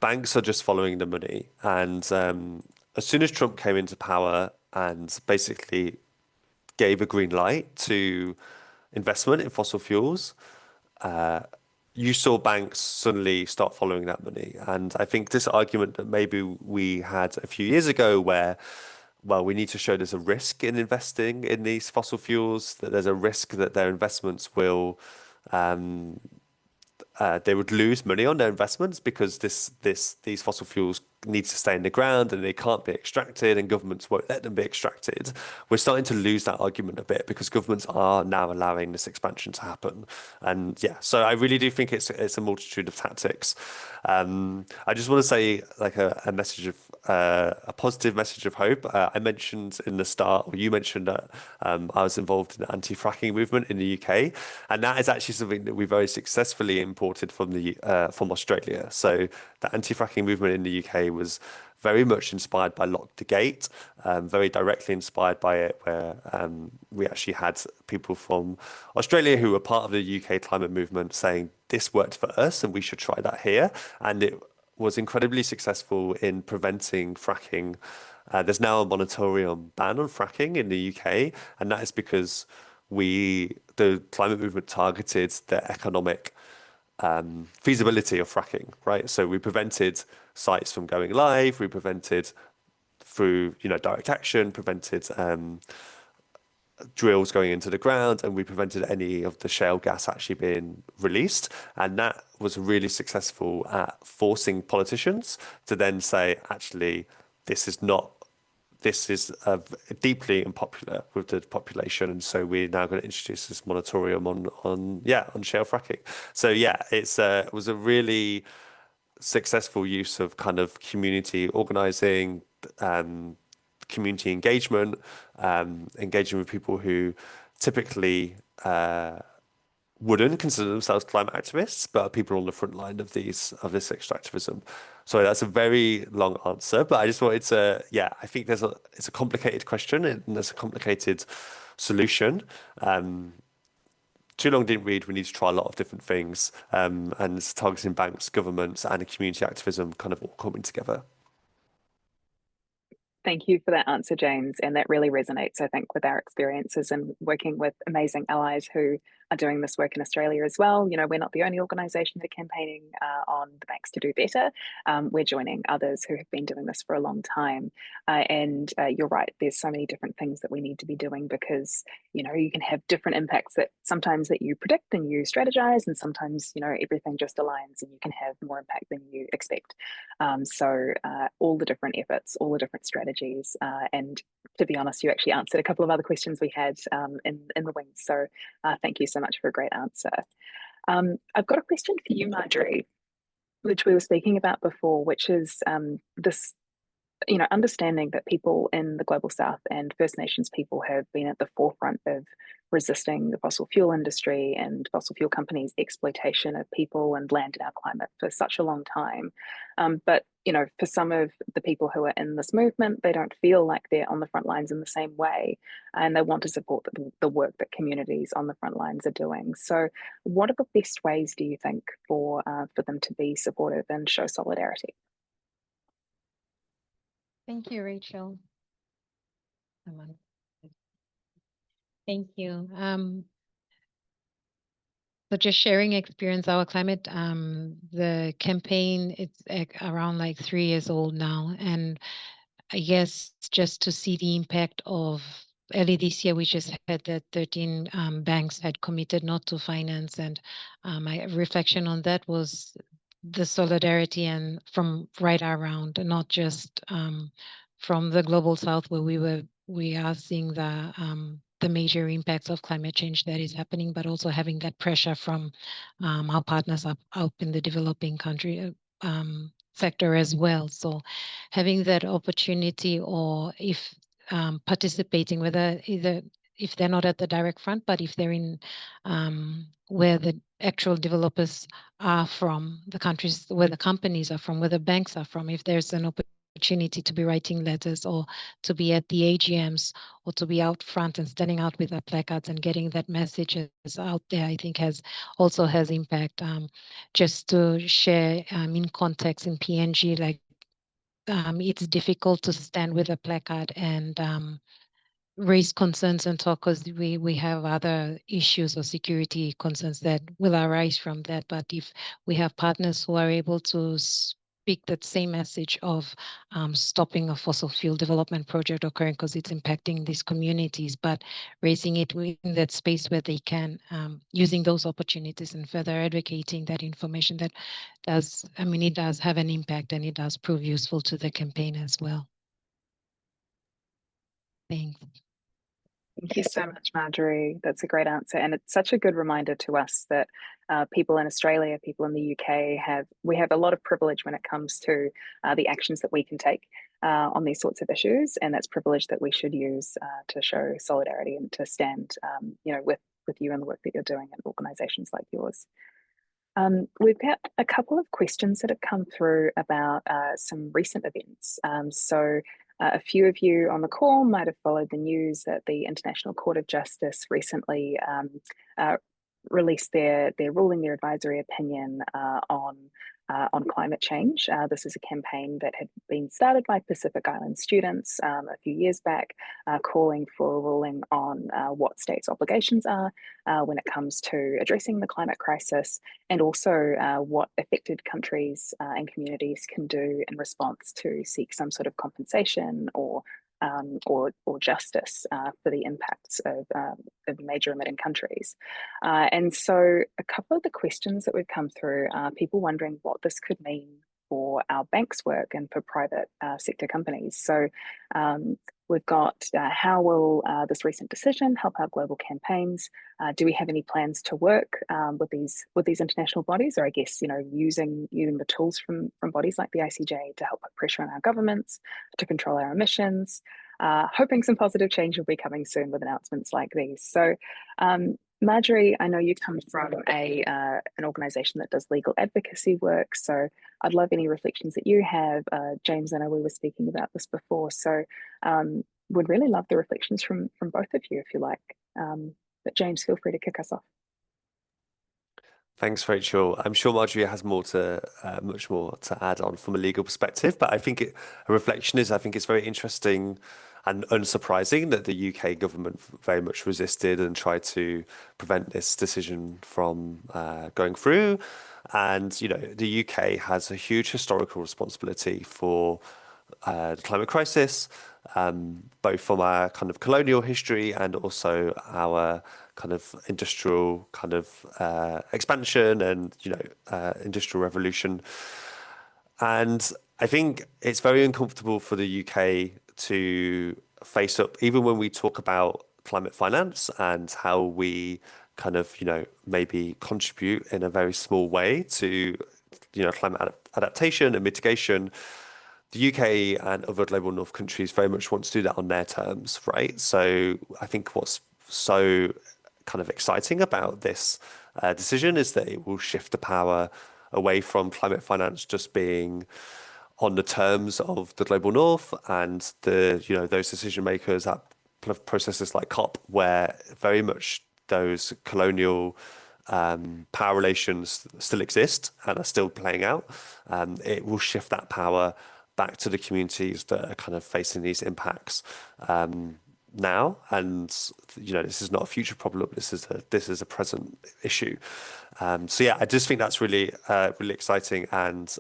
S2: banks are just following the money. And as soon as Trump came into power and basically gave a green light to investment in fossil fuels, you saw banks suddenly start following that money. And I think this argument that maybe we had a few years ago where, well, we need to show there's a risk in investing in these fossil fuels, that there's a risk that their investments will they would lose money on their investments because these fossil fuels need to stay in the ground and they can't be extracted and governments won't let them be extracted. We're starting to lose that argument a bit because governments are now allowing this expansion to happen. And yeah, so I really do think it's a multitude of tactics. I just want to say like a message of a positive message of hope. I mentioned in the start, or you mentioned that I was involved in the anti-fracking movement in the UK, and that is actually something that we very successfully imported from Australia. So the anti-fracking movement in the UK was very much inspired by Lock the Gate, very directly inspired by it, where we actually had people from Australia who were part of the UK climate movement saying this worked for us and we should try that here. And it was incredibly successful in preventing fracking. There's now a moratorium ban on fracking in the UK, and that is because the climate movement targeted the economic feasibility of fracking, right? So we prevented sites from going live, we prevented through direct action, prevented drills going into the ground, and we prevented any of the shale gas actually being released. And that was really successful at forcing politicians to then say, actually, this is deeply unpopular with the population, and so we're now going to introduce this moratorium on shale fracking. So yeah, it was a really successful use of kind of community organizing, community engagement, engaging with people who typically wouldn't consider themselves climate activists, but are people on the front line of this extractivism. So that's a very long answer, but I just wanted to, I think it's a complicated question and there's a complicated solution. Too long didn't read. We need to try a lot of different things, and it's targeting banks, governments, and community activism kind of all coming together.
S1: Thank you for that answer, James. And that really resonates, I think, with our experiences and working with amazing allies who are doing this work in Australia as well. We're not the only organisation that are campaigning on the banks to do better. We're joining others who have been doing this for a long time. And you're right, there's so many different things that we need to be doing because, you can have different impacts that sometimes that you predict and you strategize, and sometimes, everything just aligns and you can have more impact than you expect. So all the different efforts, all the different strategies, and to be honest, you actually answered a couple of other questions we had in the wings. So thank you so much for a great answer. I've got a question for you, Marjorie, which we were speaking about before, which is this, understanding that people in the Global South and First Nations people have been at the forefront of resisting the fossil fuel industry and fossil fuel companies' exploitation of people and land in our climate for such a long time. But, for some of the people who are in this movement, they don't feel like they're on the front lines in the same way, and they want to support the work that communities on the front lines are doing. So what are the best ways, do you think, for them to be supportive and show solidarity?
S3: Thank you, Rachel. Thank you. So just sharing experience, our climate, the campaign, it's around like 3 years old now. And I guess just to see the impact of early this year, we just had that 13 banks had committed not to finance. And my reflection on that was the solidarity and from right around, not just from the Global South, where we are seeing the major impacts of climate change that is happening, but also having that pressure from our partners up in the developing country sector as well. So having that opportunity, or if participating, whether either if they're not at the direct front, but if they're in where the actual developers are from, the countries where the companies are from, where the banks are from, if there's an opportunity to be writing letters or to be at the AGMs or to be out front and standing out with our placards and getting that message out there, I think has impact. Just to share in context in PNG, like it's difficult to stand with a placard and raise concerns and talk, because we have other issues or security concerns that will arise from that. But if we have partners who are able to speak that same message of stopping a fossil fuel development project occurring because it's impacting these communities, but raising it within that space where they can, using those opportunities and further advocating that information that does, it does have an impact and it does prove useful to the campaign as well. Thanks.
S1: Thank you so much, Marjorie. That's a great answer. And it's such a good reminder to us that people in Australia, people in the UK we have a lot of privilege when it comes to the actions that we can take on these sorts of issues. And that's privilege that we should use to show solidarity and to stand with you and the work that you're doing at organizations like yours. We've got a couple of questions that have come through about some recent events. A few of you on the call might have followed the news that the International Court of Justice recently released their ruling, their advisory opinion on climate change. This is a campaign that had been started by Pacific Island students a few years back, calling for a ruling on what states' obligations are when it comes to addressing the climate crisis, and also what affected countries and communities can do in response to seek some sort of compensation or justice for the impacts of major emitting countries. And so a couple of the questions that we've come through are people wondering what this could mean for our bank's work and for private sector companies. So we've got how will this recent decision help our global campaigns? Do we have any plans to work with these international bodies, or I guess using the tools from bodies like the ICJ to help put pressure on our governments to control our emissions? Hoping some positive change will be coming soon with announcements like these. So Marjorie, I know you come from an organisation that does legal advocacy work, so I'd love any reflections that you have. James, I know we were speaking about this before, so would really love the reflections from both of you if you like. But James, feel free to kick us off.
S2: Thanks, Rachel. I'm sure Marjorie has much more to add on from a legal perspective, but I think a reflection is, I think it's very interesting and unsurprising that the UK government very much resisted and tried to prevent this decision from going through. And, the UK has a huge historical responsibility for the climate crisis, both from our kind of colonial history and also our kind of industrial kind of expansion and industrial revolution. And I think it's very uncomfortable for the UK to face up, even when we talk about climate finance and how we kind of maybe contribute in a very small way to climate adaptation and mitigation. The UK and other global north countries very much want to do that on their terms, right? So I think what's so kind of exciting about this decision is that it will shift the power away from climate finance just being on the terms of the global north and those decision makers at processes like COP, where very much those colonial power relations still exist and are still playing out. It will shift that power back to the communities that are kind of facing these impacts now. And this is not a future problem. This is a present issue. So yeah, I just think that's really exciting, and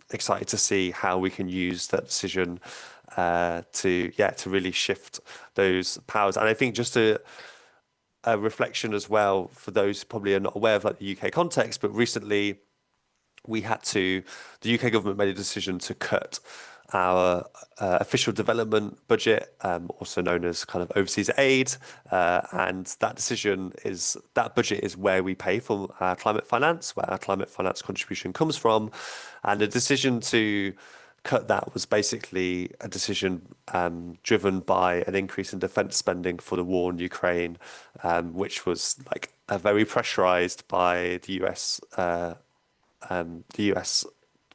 S2: excited to see how we can use that decision to really shift those powers. And I think just a reflection as well for those who probably are not aware of the UK context, but recently the UK government made a decision to cut our official development budget, also known as kind of overseas aid, and that budget is where we pay for our climate finance, where our climate finance contribution comes from, and the decision to cut that was basically a decision driven by an increase in defense spending for the war in Ukraine, which was very pressurized by the US. The US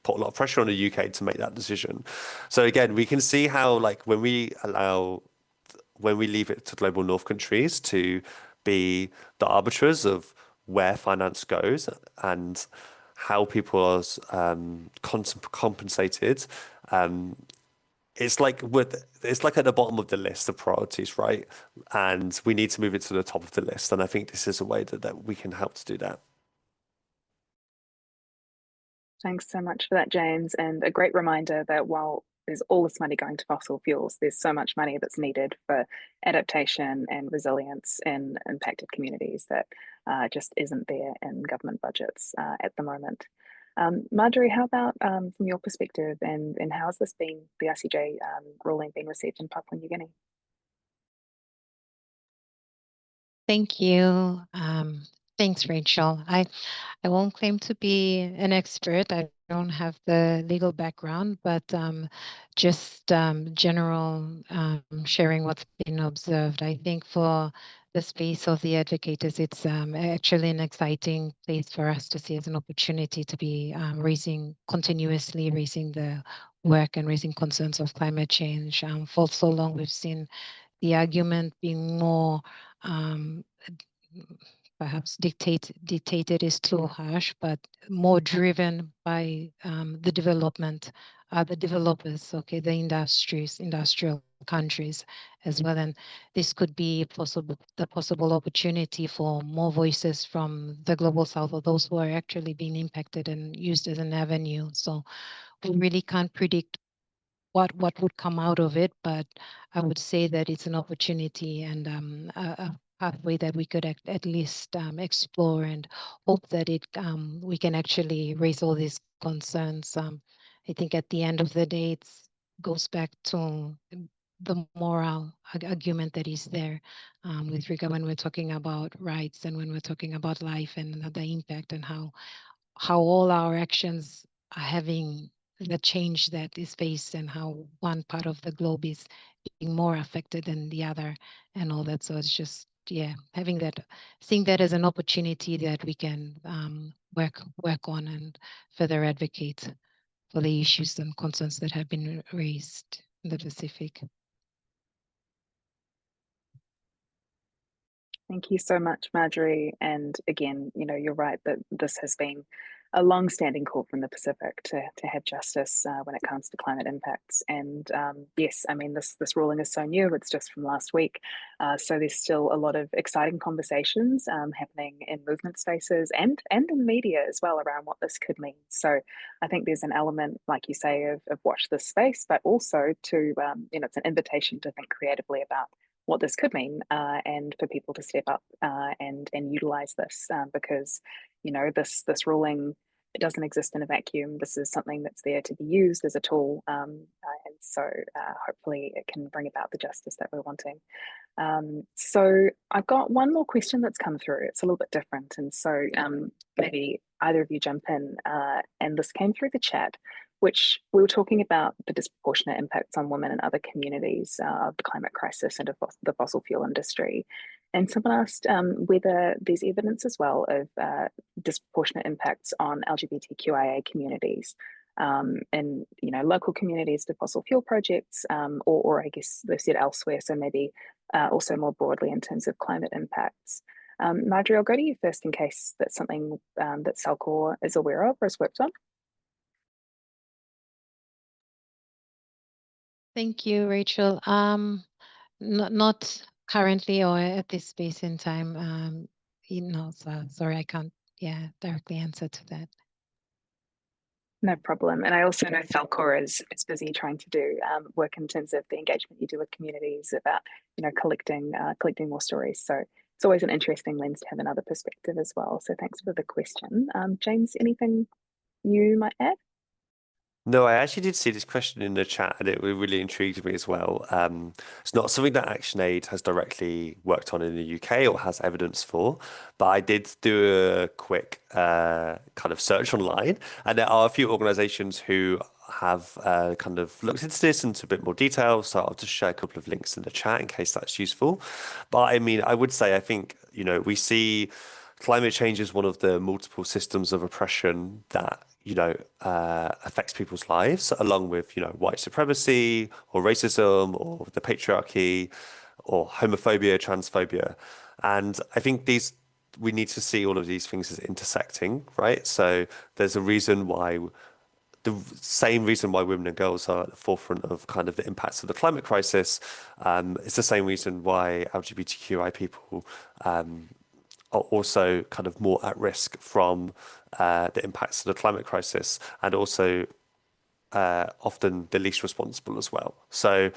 S2: put a lot of pressure on the UK to make that decision. So again, we can see how when we leave it to global north countries to be the arbiters of where finance goes and how people are compensated, it's like at the bottom of the list of priorities, right? And we need to move it to the top of the list. And I think this is a way that we can help to do that.
S1: Thanks so much for that, James. And a great reminder that while there's all this money going to fossil fuels, there's so much money that's needed for adaptation and resilience in impacted communities that just isn't there in government budgets at the moment. Marjorie, how about from your perspective, and how has this been, the ICJ ruling been received in Papua New Guinea?
S3: Thank you. Thanks, Rachel. I won't claim to be an expert. I don't have the legal background, but just general sharing what's been observed. I think for the space of the educators, it's actually an exciting place for us to see as an opportunity to be continuously raising the work and raising concerns of climate change. For so long, we've seen the argument being more perhaps dictated is too harsh, but more driven by the developers, okay, the industrial countries as well. And this could be the possible opportunity for more voices from the global south, or those who are actually being impacted and used as an avenue. So we really can't predict what would come out of it, but I would say that it's an opportunity and a pathway that we could at least explore, and hope that we can actually raise all these concerns. I think at the end of the day, it goes back to the moral argument that is there with regard when we're talking about rights and when we're talking about life and the impact, and how all our actions are having the change that is faced, and how one part of the globe is being more affected than the other and all that. So it's just, yeah, seeing that as an opportunity that we can work on and further advocate for the issues and concerns that have been raised in the Pacific.
S1: Thank you so much, Marjorie. And again, you're right that this has been a long-standing call from the Pacific to have justice when it comes to climate impacts. And yes, I mean, this ruling is so new; it's just from last week. So there's still a lot of exciting conversations happening in movement spaces and in media as well around what this could mean. So I think there's an element, like you say, of watch this space, but also to it's an invitation to think creatively about what this could mean, and for people to step up and utilize this, because this ruling, it doesn't exist in a vacuum. This is something that's there to be used as a tool, and so hopefully it can bring about the justice that we're wanting. So I've got one more question that's come through. It's a little bit different, and so maybe either of you jump in. And this came through the chat, which we were talking about the disproportionate impacts on women and other communities of the climate crisis and of the fossil fuel industry. And someone asked whether there's evidence as well of disproportionate impacts on LGBTQIA communities in local communities to fossil fuel projects, or I guess they said elsewhere. So maybe also more broadly in terms of climate impacts. Marjorie, I'll go to you first in case that's something that CELCOR is aware of or has worked on.
S3: Thank you, Rachel. Not currently or at this space in time. So sorry, I can't, directly answer to that.
S1: No problem. And I also know CELCOR is busy trying to do work in terms of the engagement you do with communities about, collecting more stories. So it's always an interesting lens to have another perspective as well. So thanks for the question. James, anything you might add?
S2: No, I actually did see this question in the chat and it really intrigued me as well. It's not something that ActionAid has directly worked on in the UK or has evidence for, but I did do a quick kind of search online, and there are a few organizations who have kind of looked into this into a bit more detail. So I'll just share a couple of links in the chat in case that's useful. But I mean, I would say, I think, we see climate change is one of the multiple systems of oppression that affects people's lives, along with white supremacy or racism or the patriarchy or homophobia, transphobia. And I think we need to see all of these things as intersecting, right? So there's a reason why the same reason why women and girls are at the forefront of kind of the impacts of the climate crisis. It's the same reason why LGBTQI people are also kind of more at risk from the impacts of the climate crisis, and also often the least responsible as well. So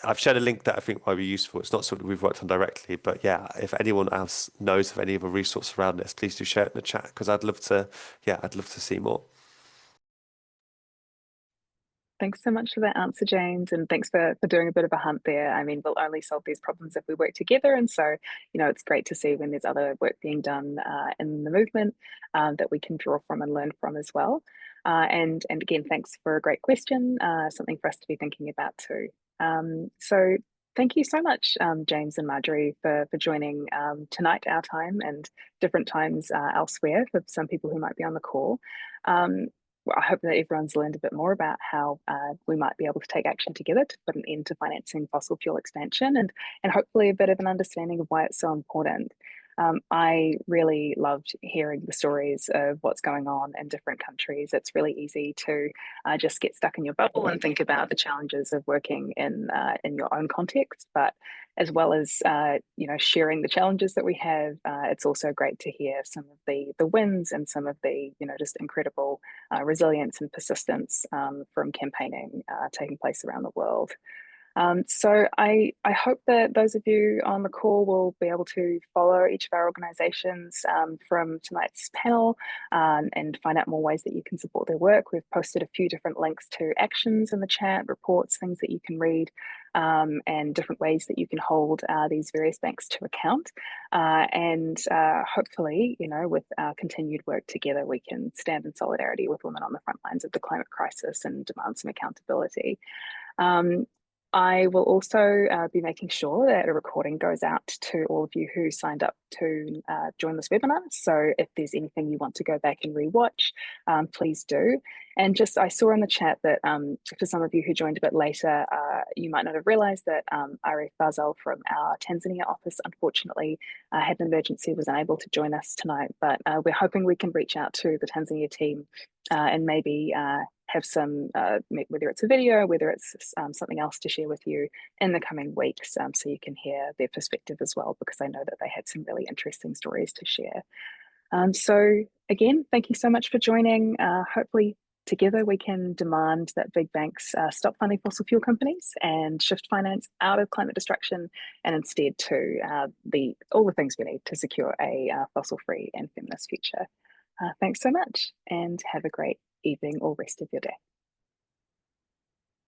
S2: I've shared a link that I think might be useful. It's not something we've worked on directly, but yeah, if anyone else knows of any other resource around this, please do share it in the chat, because I'd love to see more.
S1: Thanks so much for that answer, James, and thanks for doing a bit of a hunt there. I mean, we'll only solve these problems if we work together, and so, you know, it's great to see when there's other work being done in the movement that we can draw from and learn from as well. And again, thanks for a great question, something for us to be thinking about too. So thank you so much, James and Marjorie, for joining tonight, our time, and different times elsewhere for some people who might be on the call. I hope that everyone's learned a bit more about how we might be able to take action together to put an end to financing fossil fuel expansion, and hopefully a bit of an understanding of why it's so important. I really loved hearing the stories of what's going on in different countries. It's really easy to just get stuck in your bubble and think about the challenges of working in your own context. But as well as you know, sharing the challenges that we have, it's also great to hear some of the wins and some of the, you know, just incredible resilience and persistence from campaigning taking place around the world. So I hope that those of you on the call will be able to follow each of our organisations from tonight's panel and find out more ways that you can support their work. We've posted a few different links to actions in the chat, reports, things that you can read, and different ways that you can hold these various banks to account. And hopefully, you know, with our continued work together, we can stand in solidarity with women on the front lines of the climate crisis and demand some accountability. I will also be making sure that a recording goes out to all of you who signed up to join this webinar. So if there's anything you want to go back and rewatch, please do. And just, I saw in the chat that for some of you who joined a bit later, you might not have realized that Ari Fazal from our Tanzania office, unfortunately, had an emergency, was unable to join us tonight, but we're hoping we can reach out to the Tanzania team and maybe have some, whether it's a video, whether it's something else to share with you in the coming weeks, so you can hear their perspective as well, because I know that they had some really interesting stories to share. So again, thank you so much for joining. Hopefully together we can demand that big banks stop funding fossil fuel companies and shift finance out of climate destruction, and instead to all the things we need to secure a fossil-free and feminist future. Thanks so much, and have a great evening or rest of your day.